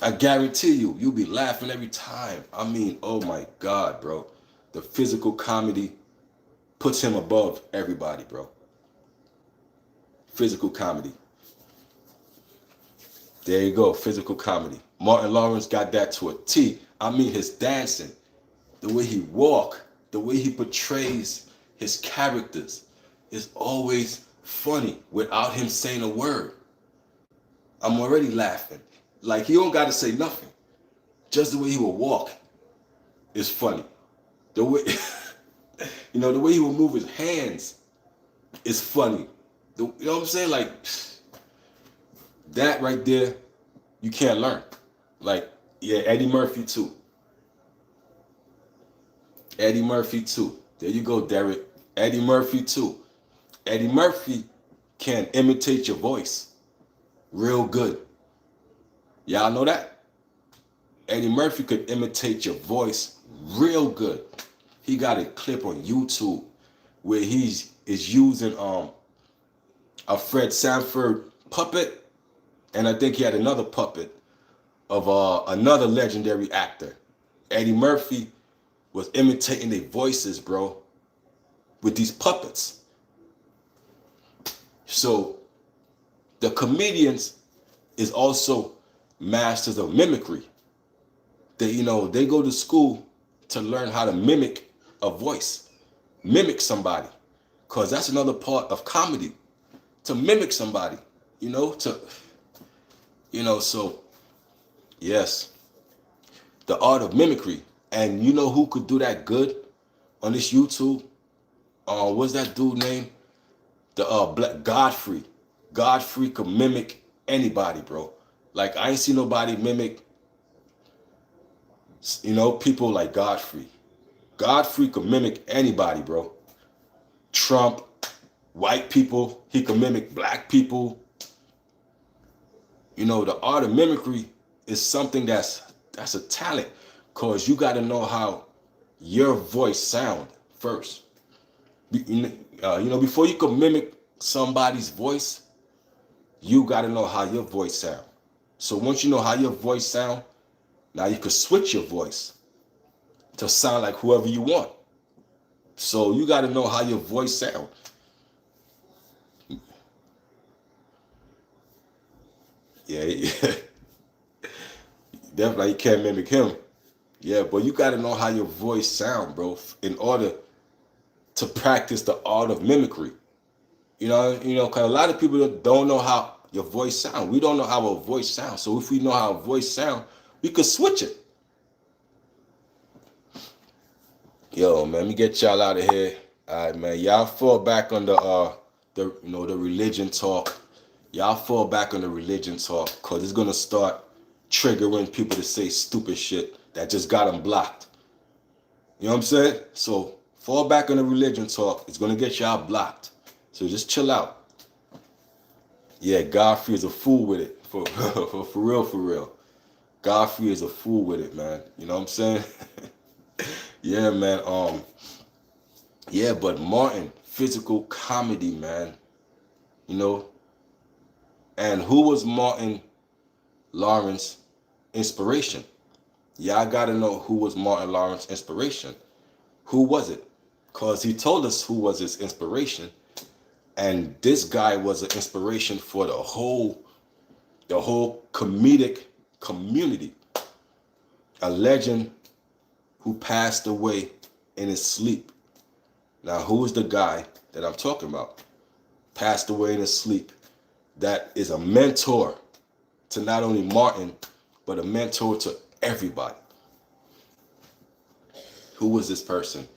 I guarantee you, you'll be laughing every time. I mean, oh my God, bro. The physical comedy puts him above everybody, bro. Physical comedy. There you go, physical comedy. Martin Lawrence got that to a T. I mean, his dancing, the way he walk, the way he portrays his characters is always funny without him saying a word. I'm already laughing. Like, he don't got to say nothing. Just the way he will walk is funny. The way, the way he will move his hands is funny. You know what I'm saying? Like, that right there, you can't learn. Like, yeah, Eddie Murphy too. Eddie Murphy too. There you go, Derek. Eddie Murphy too. Eddie Murphy can imitate your voice real good. Y'all know that? Eddie Murphy could imitate your voice real good. He got a clip on YouTube where is using a Fred Sanford puppet, and I think he had another puppet of another legendary actor. Eddie Murphy was imitating their voices, bro, with these puppets. So the comedians is also masters of mimicry. They go to school to learn how to mimic a voice, mimic somebody, because that's another part of comedy, to mimic somebody, so yes, the art of mimicry. And you know who could do that good on this YouTube? What's that dude name? The Black Godfrey. Godfrey could mimic anybody, bro. Like, I ain't seen nobody mimic, people like Godfrey. Godfrey could mimic anybody, bro. Trump, white people, he could mimic black people. The art of mimicry is something that's a talent, because you got to know how your voice sound first. Before you can mimic somebody's voice, you got to know how your voice sound. So once you know how your voice sound, now you can switch your voice to sound like whoever you want. So you got to know how your voice sound. Yeah. Definitely you can't mimic him. Yeah, but you got to know how your voice sound, bro, in order to practice the art of mimicry. Because a lot of people don't know how your voice sound. We don't know how our voice sounds. So if we know how our voice sound, we could switch it. Yo, man, let me get y'all out of here. All right, man. Y'all fall back on the religion talk. Y'all fall back on the religion talk, because it's going to start triggering people to say stupid shit that just got them blocked. You know what I'm saying? So fall back on the religion talk. It's going to get y'all blocked. So just chill out. Yeah, Godfrey is a fool with it. For real. Godfrey is a fool with it, man. You know what I'm saying? Yeah, man. Yeah, but Martin, physical comedy, man. And who was Martin Lawrence inspiration? Yeah, I gotta know who was Martin Lawrence inspiration. Who was it? Because he told us who was his inspiration. And this guy was an inspiration for the whole comedic community. A legend who passed away in his sleep. Now, who is the guy that I'm talking about? Passed away in his sleep. That is a mentor to not only Martin, but a mentor to everybody. Who was this person?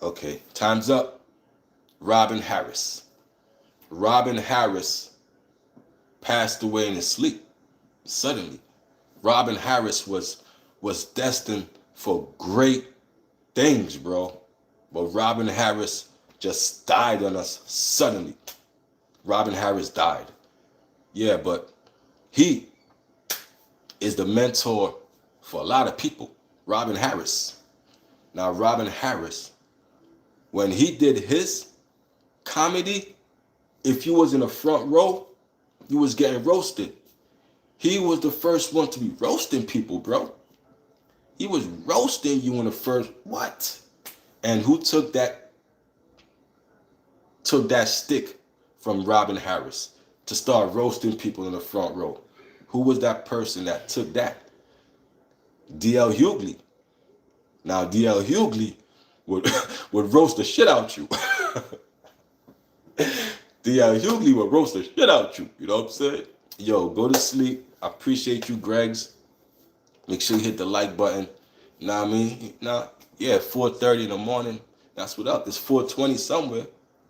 Okay, time's up. Robin Harris. Robin Harris passed away in his sleep suddenly. Robin Harris was destined for great things, bro. But Robin Harris just died on us suddenly. Robin Harris died. Yeah, but he is the mentor for a lot of people. Robin Harris. Now, Robin Harris, when he did his comedy, if you was in the front row, you was getting roasted. He was the first one to be roasting people, bro. He was roasting you in the first what? And who took that stick from Robin Harris to start roasting people in the front row? Who was that person that took that? D.L. Hughley. Now D.L. Hughley would would roast the shit out you. D.L. Hughley would roast the shit out you. You know what I'm saying? Yo, go to sleep. I appreciate you, Gregs. Make sure you hit the like button. You know what I mean? Yeah, 4:30 in the morning. That's what up. It's 4:20 somewhere.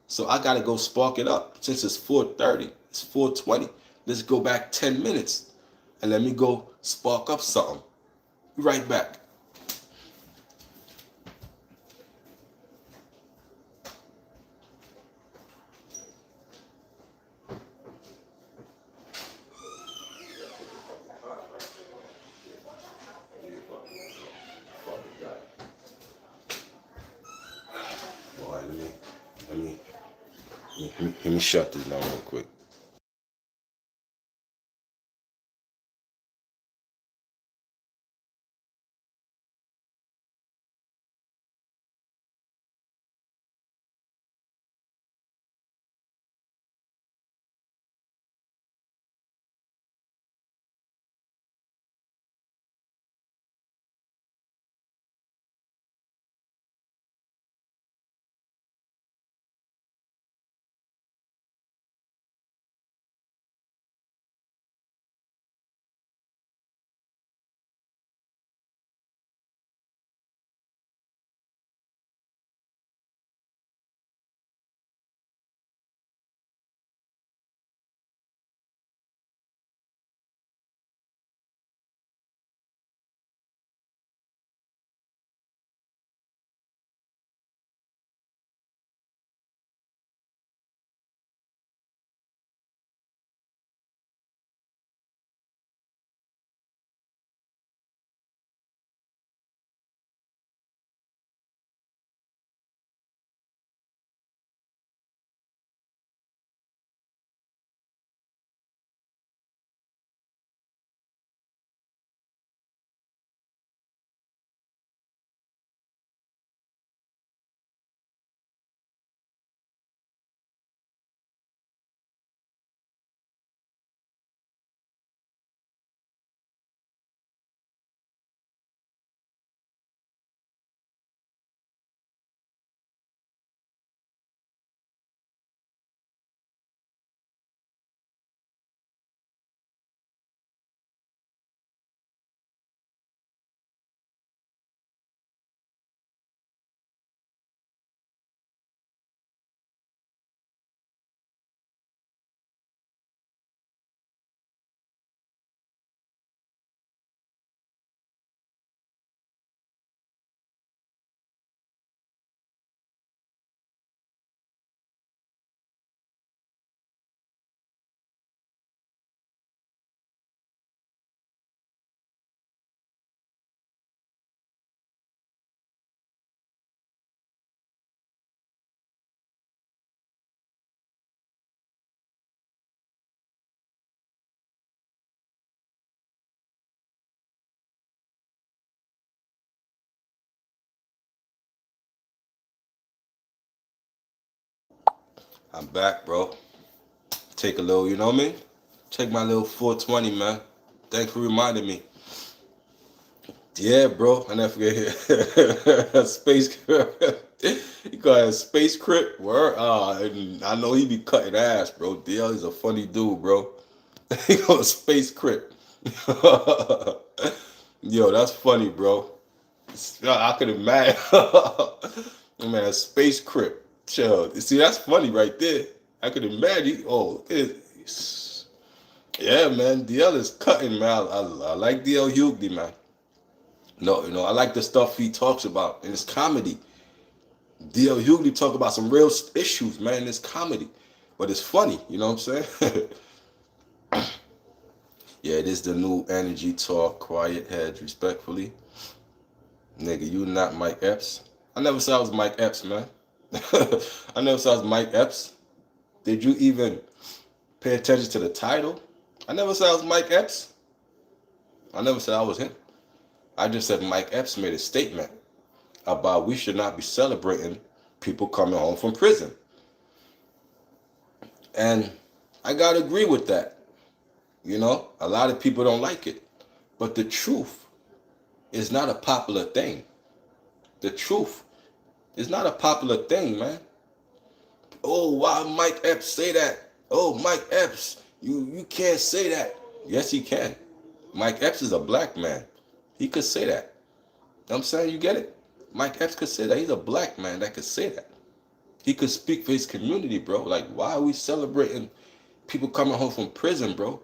So I gotta go spark it up. Since it's 4:30, it's 4:20. Let's go back 10 minutes and let me go spark up something. Be right back. All right, let me shut this down real quick. I'm back, bro. Take a little, you know what I mean? Take my little 420, man. Thanks for reminding me. Yeah, bro. I never forget space. He call it space crip. Word. I know he be cutting ass, bro. DL is a funny dude, bro. He call it space crip. Yo, that's funny, bro. I could imagine. Man, space crip. Chill. See, that's funny right there. I could imagine. Oh, Yeah, man. DL is cutting, man. I like DL Hughley, man. No, I like the stuff he talks about in his comedy. DL Hughley talk about some real issues, man, in his comedy. But it's funny, you know what I'm saying? Yeah, it is the new energy talk, quiet heads, respectfully. Nigga, you not Mike Epps. I never said I was Mike Epps, man. I never said I was Mike Epps. Did you even pay attention to the title? I never said I was Mike Epps. I never said I was him. I just said Mike Epps made a statement about we should not be celebrating people coming home from prison. And I gotta agree with that. A lot of people don't like it. But the truth is not a popular thing. The truth is not a popular thing, man. Oh, why Mike Epps say that? Oh, Mike Epps, you can't say that. Yes, he can. Mike Epps is a black man. He could say that. I'm saying, you get it? Mike Epps could say that. He's a black man that could say that. He could speak for his community, bro. Like, why are we celebrating people coming home from prison, bro?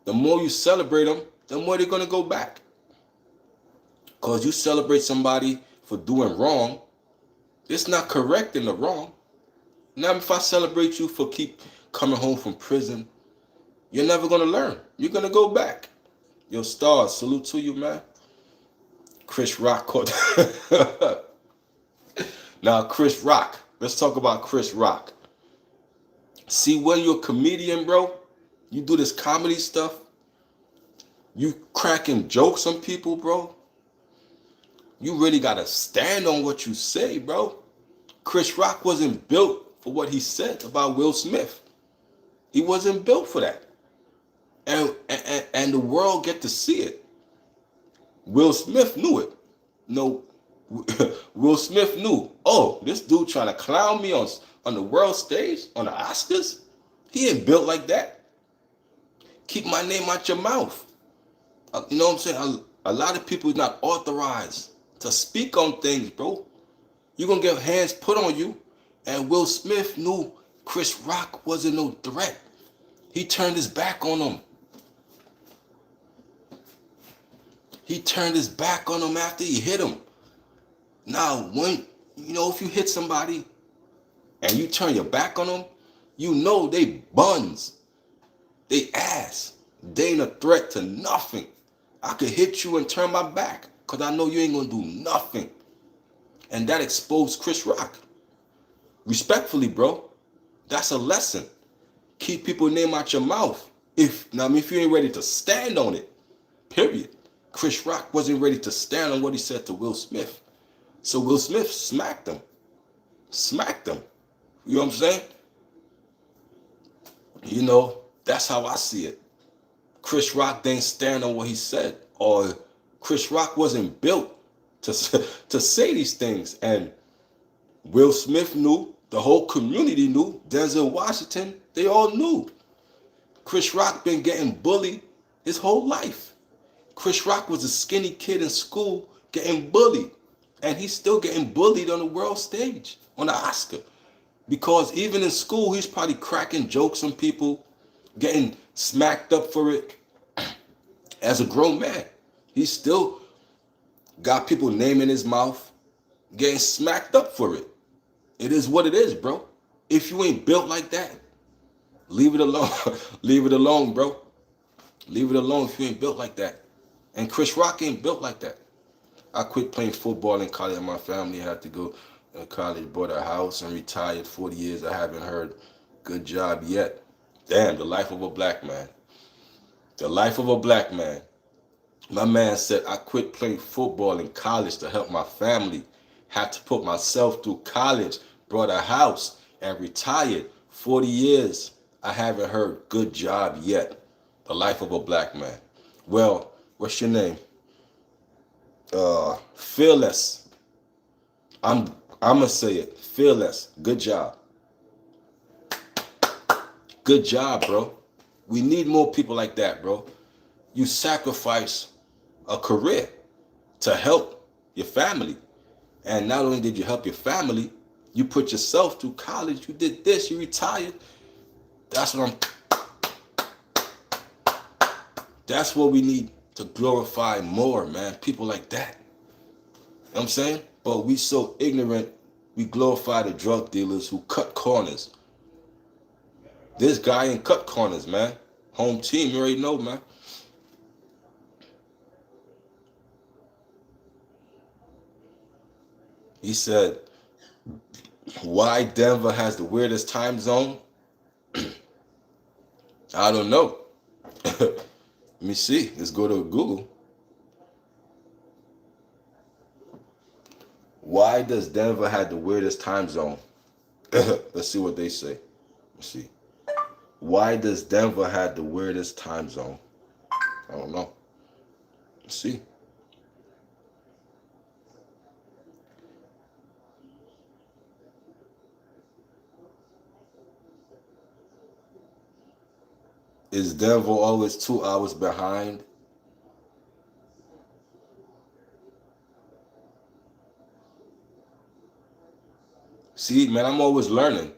The more you celebrate them, the more they're going to go back. Because you celebrate somebody for doing wrong, it's not correcting the wrong. Now, if I celebrate you for keep coming home from prison, you're never going to learn. You're going to go back. Yo, Stars, salute to you, man. Chris Rock caught. Now, Chris Rock. Let's talk about Chris Rock. See, when you're a comedian, bro, you do this comedy stuff, you cracking jokes on people, bro. You really got to stand on what you say, bro. Chris Rock wasn't built for what he said about Will Smith. He wasn't built for that. And the world get to see it. Will Smith knew it. No, Will Smith knew. Oh, this dude trying to clown me on the world stage, on the Oscars? He ain't built like that. Keep my name out your mouth. You know what I'm saying? A lot of people is not authorized to speak on things, bro. You're going to get hands put on you. And Will Smith knew Chris Rock wasn't no threat. He turned his back on him. He turned his back on him after he hit him. Now, if you hit somebody and you turn your back on them, they buns. They ass. They ain't a threat to nothing. I could hit you and turn my back because I know you ain't going to do nothing. And that exposed Chris Rock. Respectfully, bro. That's a lesson. Keep people's name out your mouth. If you ain't ready to stand on it, period. Chris Rock wasn't ready to stand on what he said to Will Smith. So Will Smith smacked him. Smacked him. You know what I'm saying? That's how I see it. Chris Rock didn't stand on what he said. Or Chris Rock wasn't built to say these things. And Will Smith knew. The whole community knew. Denzel Washington, they all knew. Chris Rock been getting bullied his whole life. Chris Rock was a skinny kid in school getting bullied. And he's still getting bullied on the world stage, on the Oscar. Because even in school, he's probably cracking jokes on people, getting smacked up for it. As a grown man, he still got people naming his mouth, getting smacked up for it. It is what it is, bro. If you ain't built like that, leave it alone. Leave it alone, bro. Leave it alone if you ain't built like that. And Chris Rock ain't built like that. I quit playing football in college. My family had to go to college, bought a house, and retired. 40 years, I haven't heard good job yet. Damn, the life of a black man. The life of a black man. My man said, I quit playing football in college to help my family. Had to put myself through college, bought a house, and retired. 40 years, I haven't heard good job yet. The life of a black man. Well, what's your name? Fearless. I'm gonna say it. Fearless. Good job. Good job, bro. We need more people like that, bro. You sacrifice a career to help your family. And not only did you help your family, you put yourself through college. You did this. You retired. That's what That's what we need to glorify more, man. People like that. You know what I'm saying? But we so ignorant, we glorify the drug dealers who cut corners. This guy ain't cut corners, man. Home team, you already know, man. He said, why Denver has the weirdest time zone? I don't know. Let me see. Let's go to Google. Why does Denver have the weirdest time zone? Let's see what they say. Let's see. Why does Denver have the weirdest time zone? I don't know. Let's see. Is Denver always 2 hours behind? See, man, I'm always learning.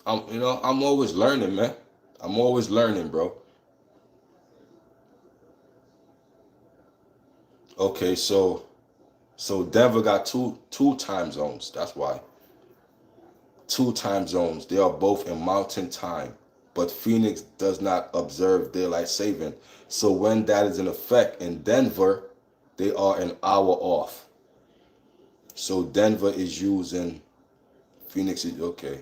I'm always learning, man. I'm always learning, bro. Okay, so Denver got two time zones. That's why. Two time zones. They are both in mountain time, but Phoenix does not observe daylight saving. So when that is in effect in Denver, they are an hour off. So Denver is using Phoenix is okay.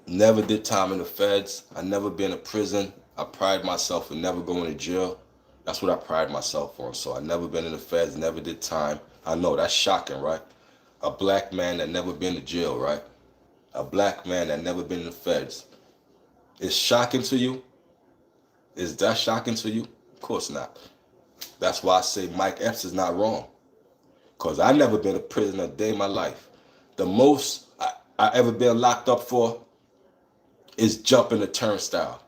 Never did time in the feds. I never been in prison. I pride myself in never going to jail. That's what I pride myself on. So I never been in the feds, never did time. I know that's shocking, right? A black man that never been to jail, right? A black man that never been in the feds. It's shocking to you? Is that shocking to you? Of course not. That's why I say Mike Epps is not wrong. Because I never been to prison a day in my life. The most I ever been locked up for is jumping the turnstile.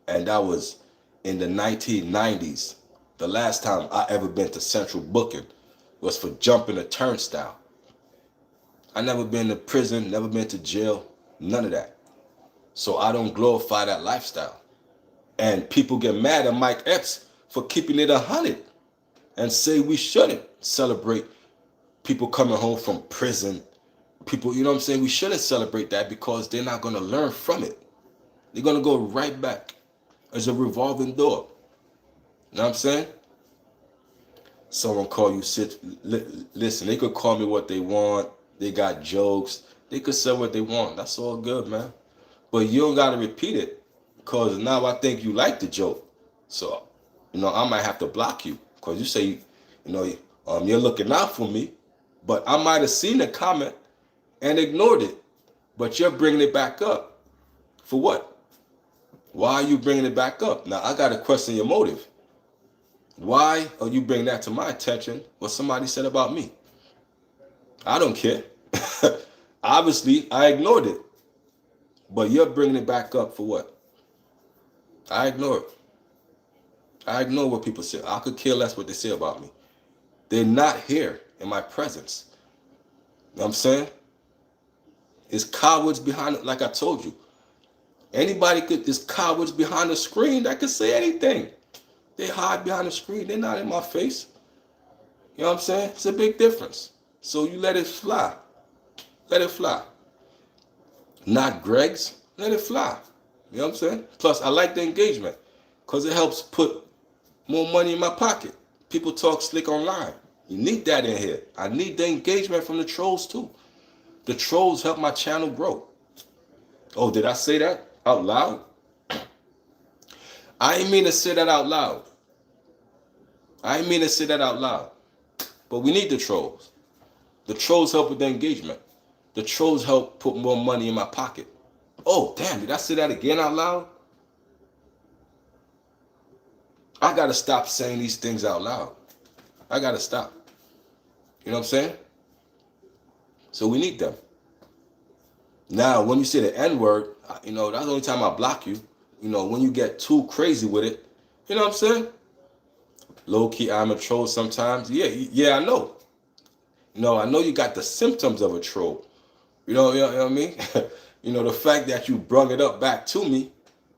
And that was in the 1990s. The last time I ever been to central booking was for jumping a turnstile. I never been to prison, never been to jail, none of that. So I don't glorify that lifestyle. And people get mad at Mike Epps for keeping it 100 and say we shouldn't celebrate people coming home from prison. People, you know what I'm saying? We shouldn't celebrate that because they're not going to learn from it. They're going to go right back. It's a revolving door. You know what I'm saying? Someone call you, listen, they could call me what they want. They got jokes. They could say what they want. That's all good, man. But you don't got to repeat it because now I think you like the joke. So, I might have to block you because you say, you're looking out for me. But I might have seen the comment and ignored it. But you're bringing it back up. For what? Why are you bringing it back up? Now, I got to question your motive. Why are you bringing that to my attention? What somebody said about me? I don't care. Obviously, I ignored it. But you're bringing it back up for what? I ignore it. I ignore what people say. I could care less what they say about me. They're not here in my presence. You know what I'm saying? It's cowards behind it, like I told you. There's cowards behind the screen that could say anything. They hide behind the screen. They're not in my face. You know what I'm saying? It's a big difference. So you let it fly. Let it fly. Not Greg's. Let it fly. You know what I'm saying? Plus, I like the engagement because it helps put more money in my pocket. People talk slick online. You need that in here. I need the engagement from the trolls too. The trolls help my channel grow. Oh, did I say that out loud? I ain't mean to say that out loud. But we need the trolls. The trolls help with the engagement. The trolls help put more money in my pocket. Oh, damn, did I say that again out loud? I got to stop saying these things out loud. I got to stop. You know what I'm saying? So we need them. Now, when you say the N-word, that's the only time I block you. When you get too crazy with it, you know what I'm saying? Low-key, I'm a troll sometimes. Yeah, I know. I know you got the symptoms of a troll. You know what I mean? The fact that you brung it up back to me,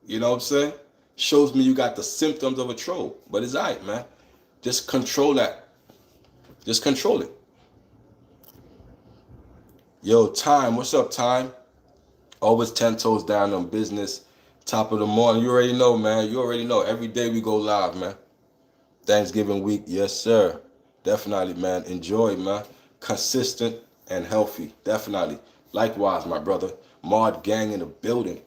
you know what I'm saying, shows me you got the symptoms of a troll. But it's all right, man. Just control that. Just control it. Yo, Time, what's up, Time? Always 10 toes down on business. Top of the morning. You already know, man. You already know. Every day we go live, man. Thanksgiving week, yes, sir. Definitely, man. Enjoy, man. Consistent and healthy. Definitely. Likewise, my brother. Mod gang in the building.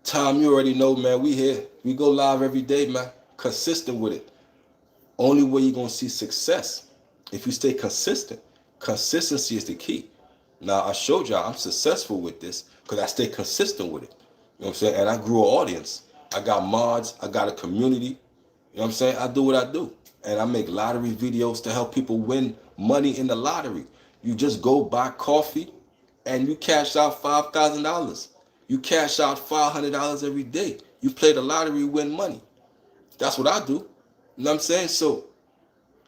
Tom, you already know, man. We here. We go live every day, man. Consistent with it. Only way you're going to see success if you stay consistent. Consistency is the key. Now, I showed y'all I'm successful with this because I stay consistent with it. You know what I'm saying? And I grew an audience. I got mods. I got a community. You know what I'm saying? I do what I do. And I make lottery videos to help people win money in the lottery. You just go buy coffee and you cash out $5,000. You cash out $500 every day. You play the lottery, win money. That's what I do. You know what I'm saying? So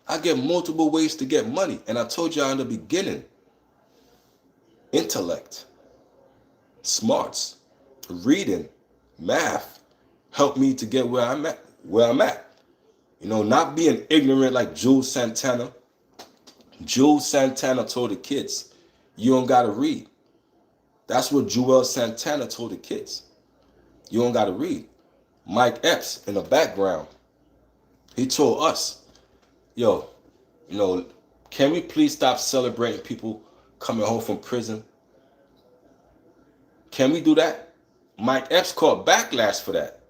I get multiple ways to get money. And I told y'all in the beginning, intellect, smarts, reading, math helped me to get where I'm at. Not being ignorant like Jules Santana. Jules Santana told the kids, you don't gotta read. That's what Joel Santana told the kids. You don't gotta read. Mike Epps in the background, he told us, yo, can we please stop celebrating people coming home from prison? Can we do that? Mike Epps caught backlash for that.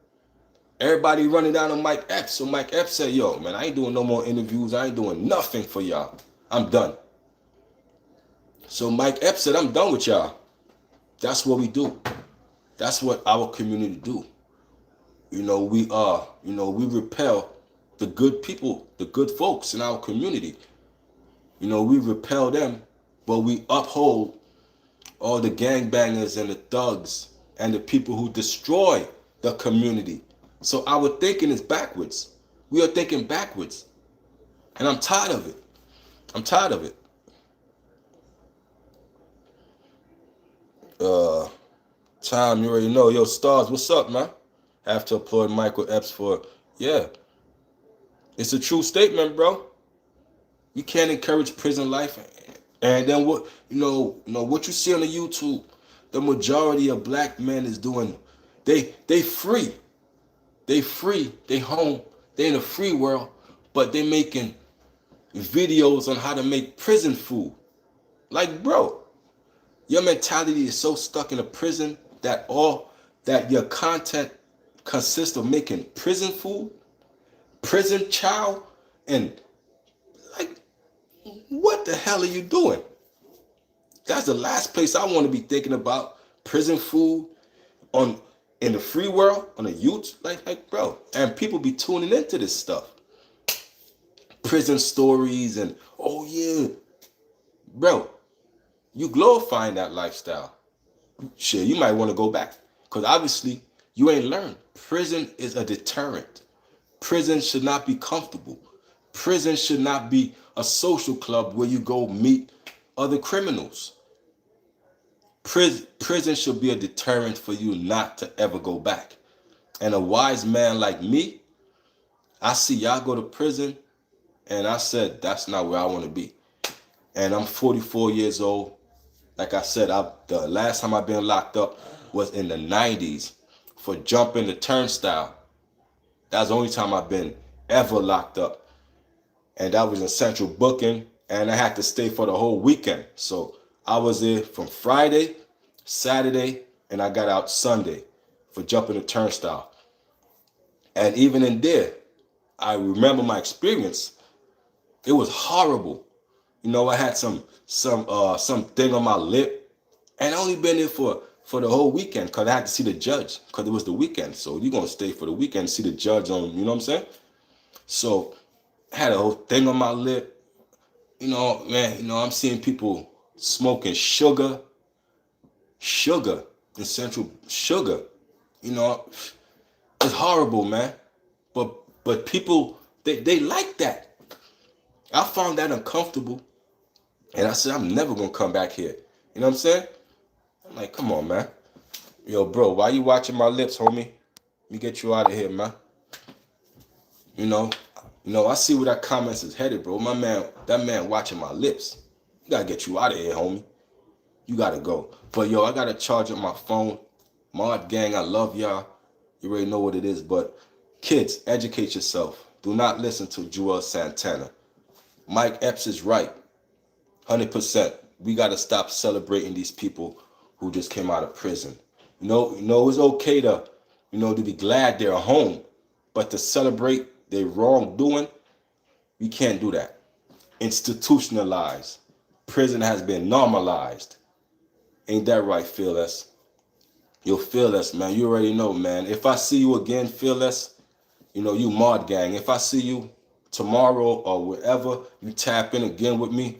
Everybody running down on Mike Epps. So Mike Epps said, yo, man, I ain't doing no more interviews. I ain't doing nothing for y'all. I'm done. So Mike Epps said, I'm done with y'all. That's what we do. That's what our community do. We repel the good people, the good folks in our community. We repel them, but we uphold all the gangbangers and the thugs and the people who destroy the community. So our thinking is backwards. We are thinking backwards. And I'm tired of it. I'm tired of it. Time, you already know. Yo, Stars, what's up, man? Have to applaud Michael Epps for, yeah. It's a true statement, bro. You can't encourage prison life. And then what what you see on the YouTube, the majority of black men is doing, they free. They free, they home, they in a free world, but they making videos on how to make prison food. Like, bro, your mentality is so stuck in a prison that your content consists of making prison food, prison chow, and like, what the hell are you doing? That's the last place I want to be thinking about. Prison food in the free world, on the youth, like bro. And people be tuning into this stuff. Prison stories and, oh yeah. Bro, you glorifying that lifestyle. Shit, you might want to go back. Because obviously, you ain't learned. Prison is a deterrent. Prison should not be comfortable. Prison should not be a social club where you go meet other criminals. Prison should be a deterrent for you not to ever go back. And a wise man like me, I see y'all go to prison, and I said, that's not where I want to be. And I'm 44 years old. Like I said, the last time I've been locked up was in the 90s for jumping the turnstile. That's the only time I've been ever locked up. And that was in central booking, and I had to stay for the whole weekend. So I was there from Friday, Saturday, and I got out Sunday for jumping the turnstile. And even in there, I remember my experience. It was horrible. I had some thing on my lip, and I only been there for the whole weekend because I had to see the judge because it was the weekend. So you're gonna stay for the weekend and see the judge on, you know what I'm saying? So I had a whole thing on my lip. Man, I'm seeing people smoking sugar in central sugar. It's horrible, man. But people, they like that. I found that uncomfortable. And I said, I'm never going to come back here. You know what I'm saying? I'm like, come on, man. Yo, bro, why you watching my lips, homie? Let me get you out of here, man. You know, I see where that comments is headed, bro. That man watching my lips. You gotta get you out of here, homie. You gotta go. But yo, I gotta charge up my phone. Mod gang, I love y'all. You already know what it is. But kids, educate yourself. Do not listen to Joel Santana. Mike Epps is right. 100%. We gotta stop celebrating these people who just came out of prison. It's okay to be glad they're home, but to celebrate their wrongdoing, we can't do that. Institutionalized. Prison has been normalized. Ain't that right, Fearless? Yo, Fearless, man, you already know, man. If I see you again, Fearless, you mod gang. If I see you tomorrow or wherever you tap in again with me,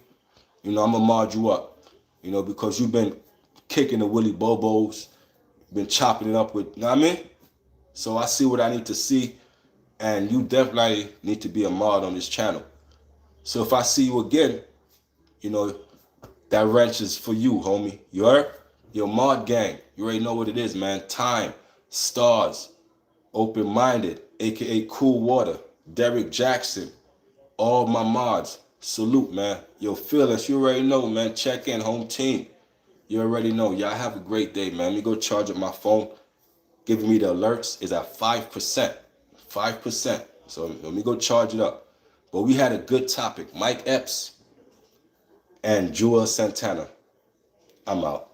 I'm gonna mod you up. Because you've been kicking the Willy Bobos, been chopping it up with, you know what I mean? So I see what I need to see, and you definitely need to be a mod on this channel. So if I see you again, that wrench is for you, homie. You heard? Your mod gang. You already know what it is, man. Time, stars, open-minded, aka Cool Water, Derek Jackson, all my mods. Salute, man. Yo, Fearless, you already know, man. Check in, home team. You already know. Y'all have a great day, man. Let me go charge up my phone. Giving me the alerts is at 5%. 5%. So let me go charge it up. But we had a good topic. Mike Epps and Joel Santana. I'm out.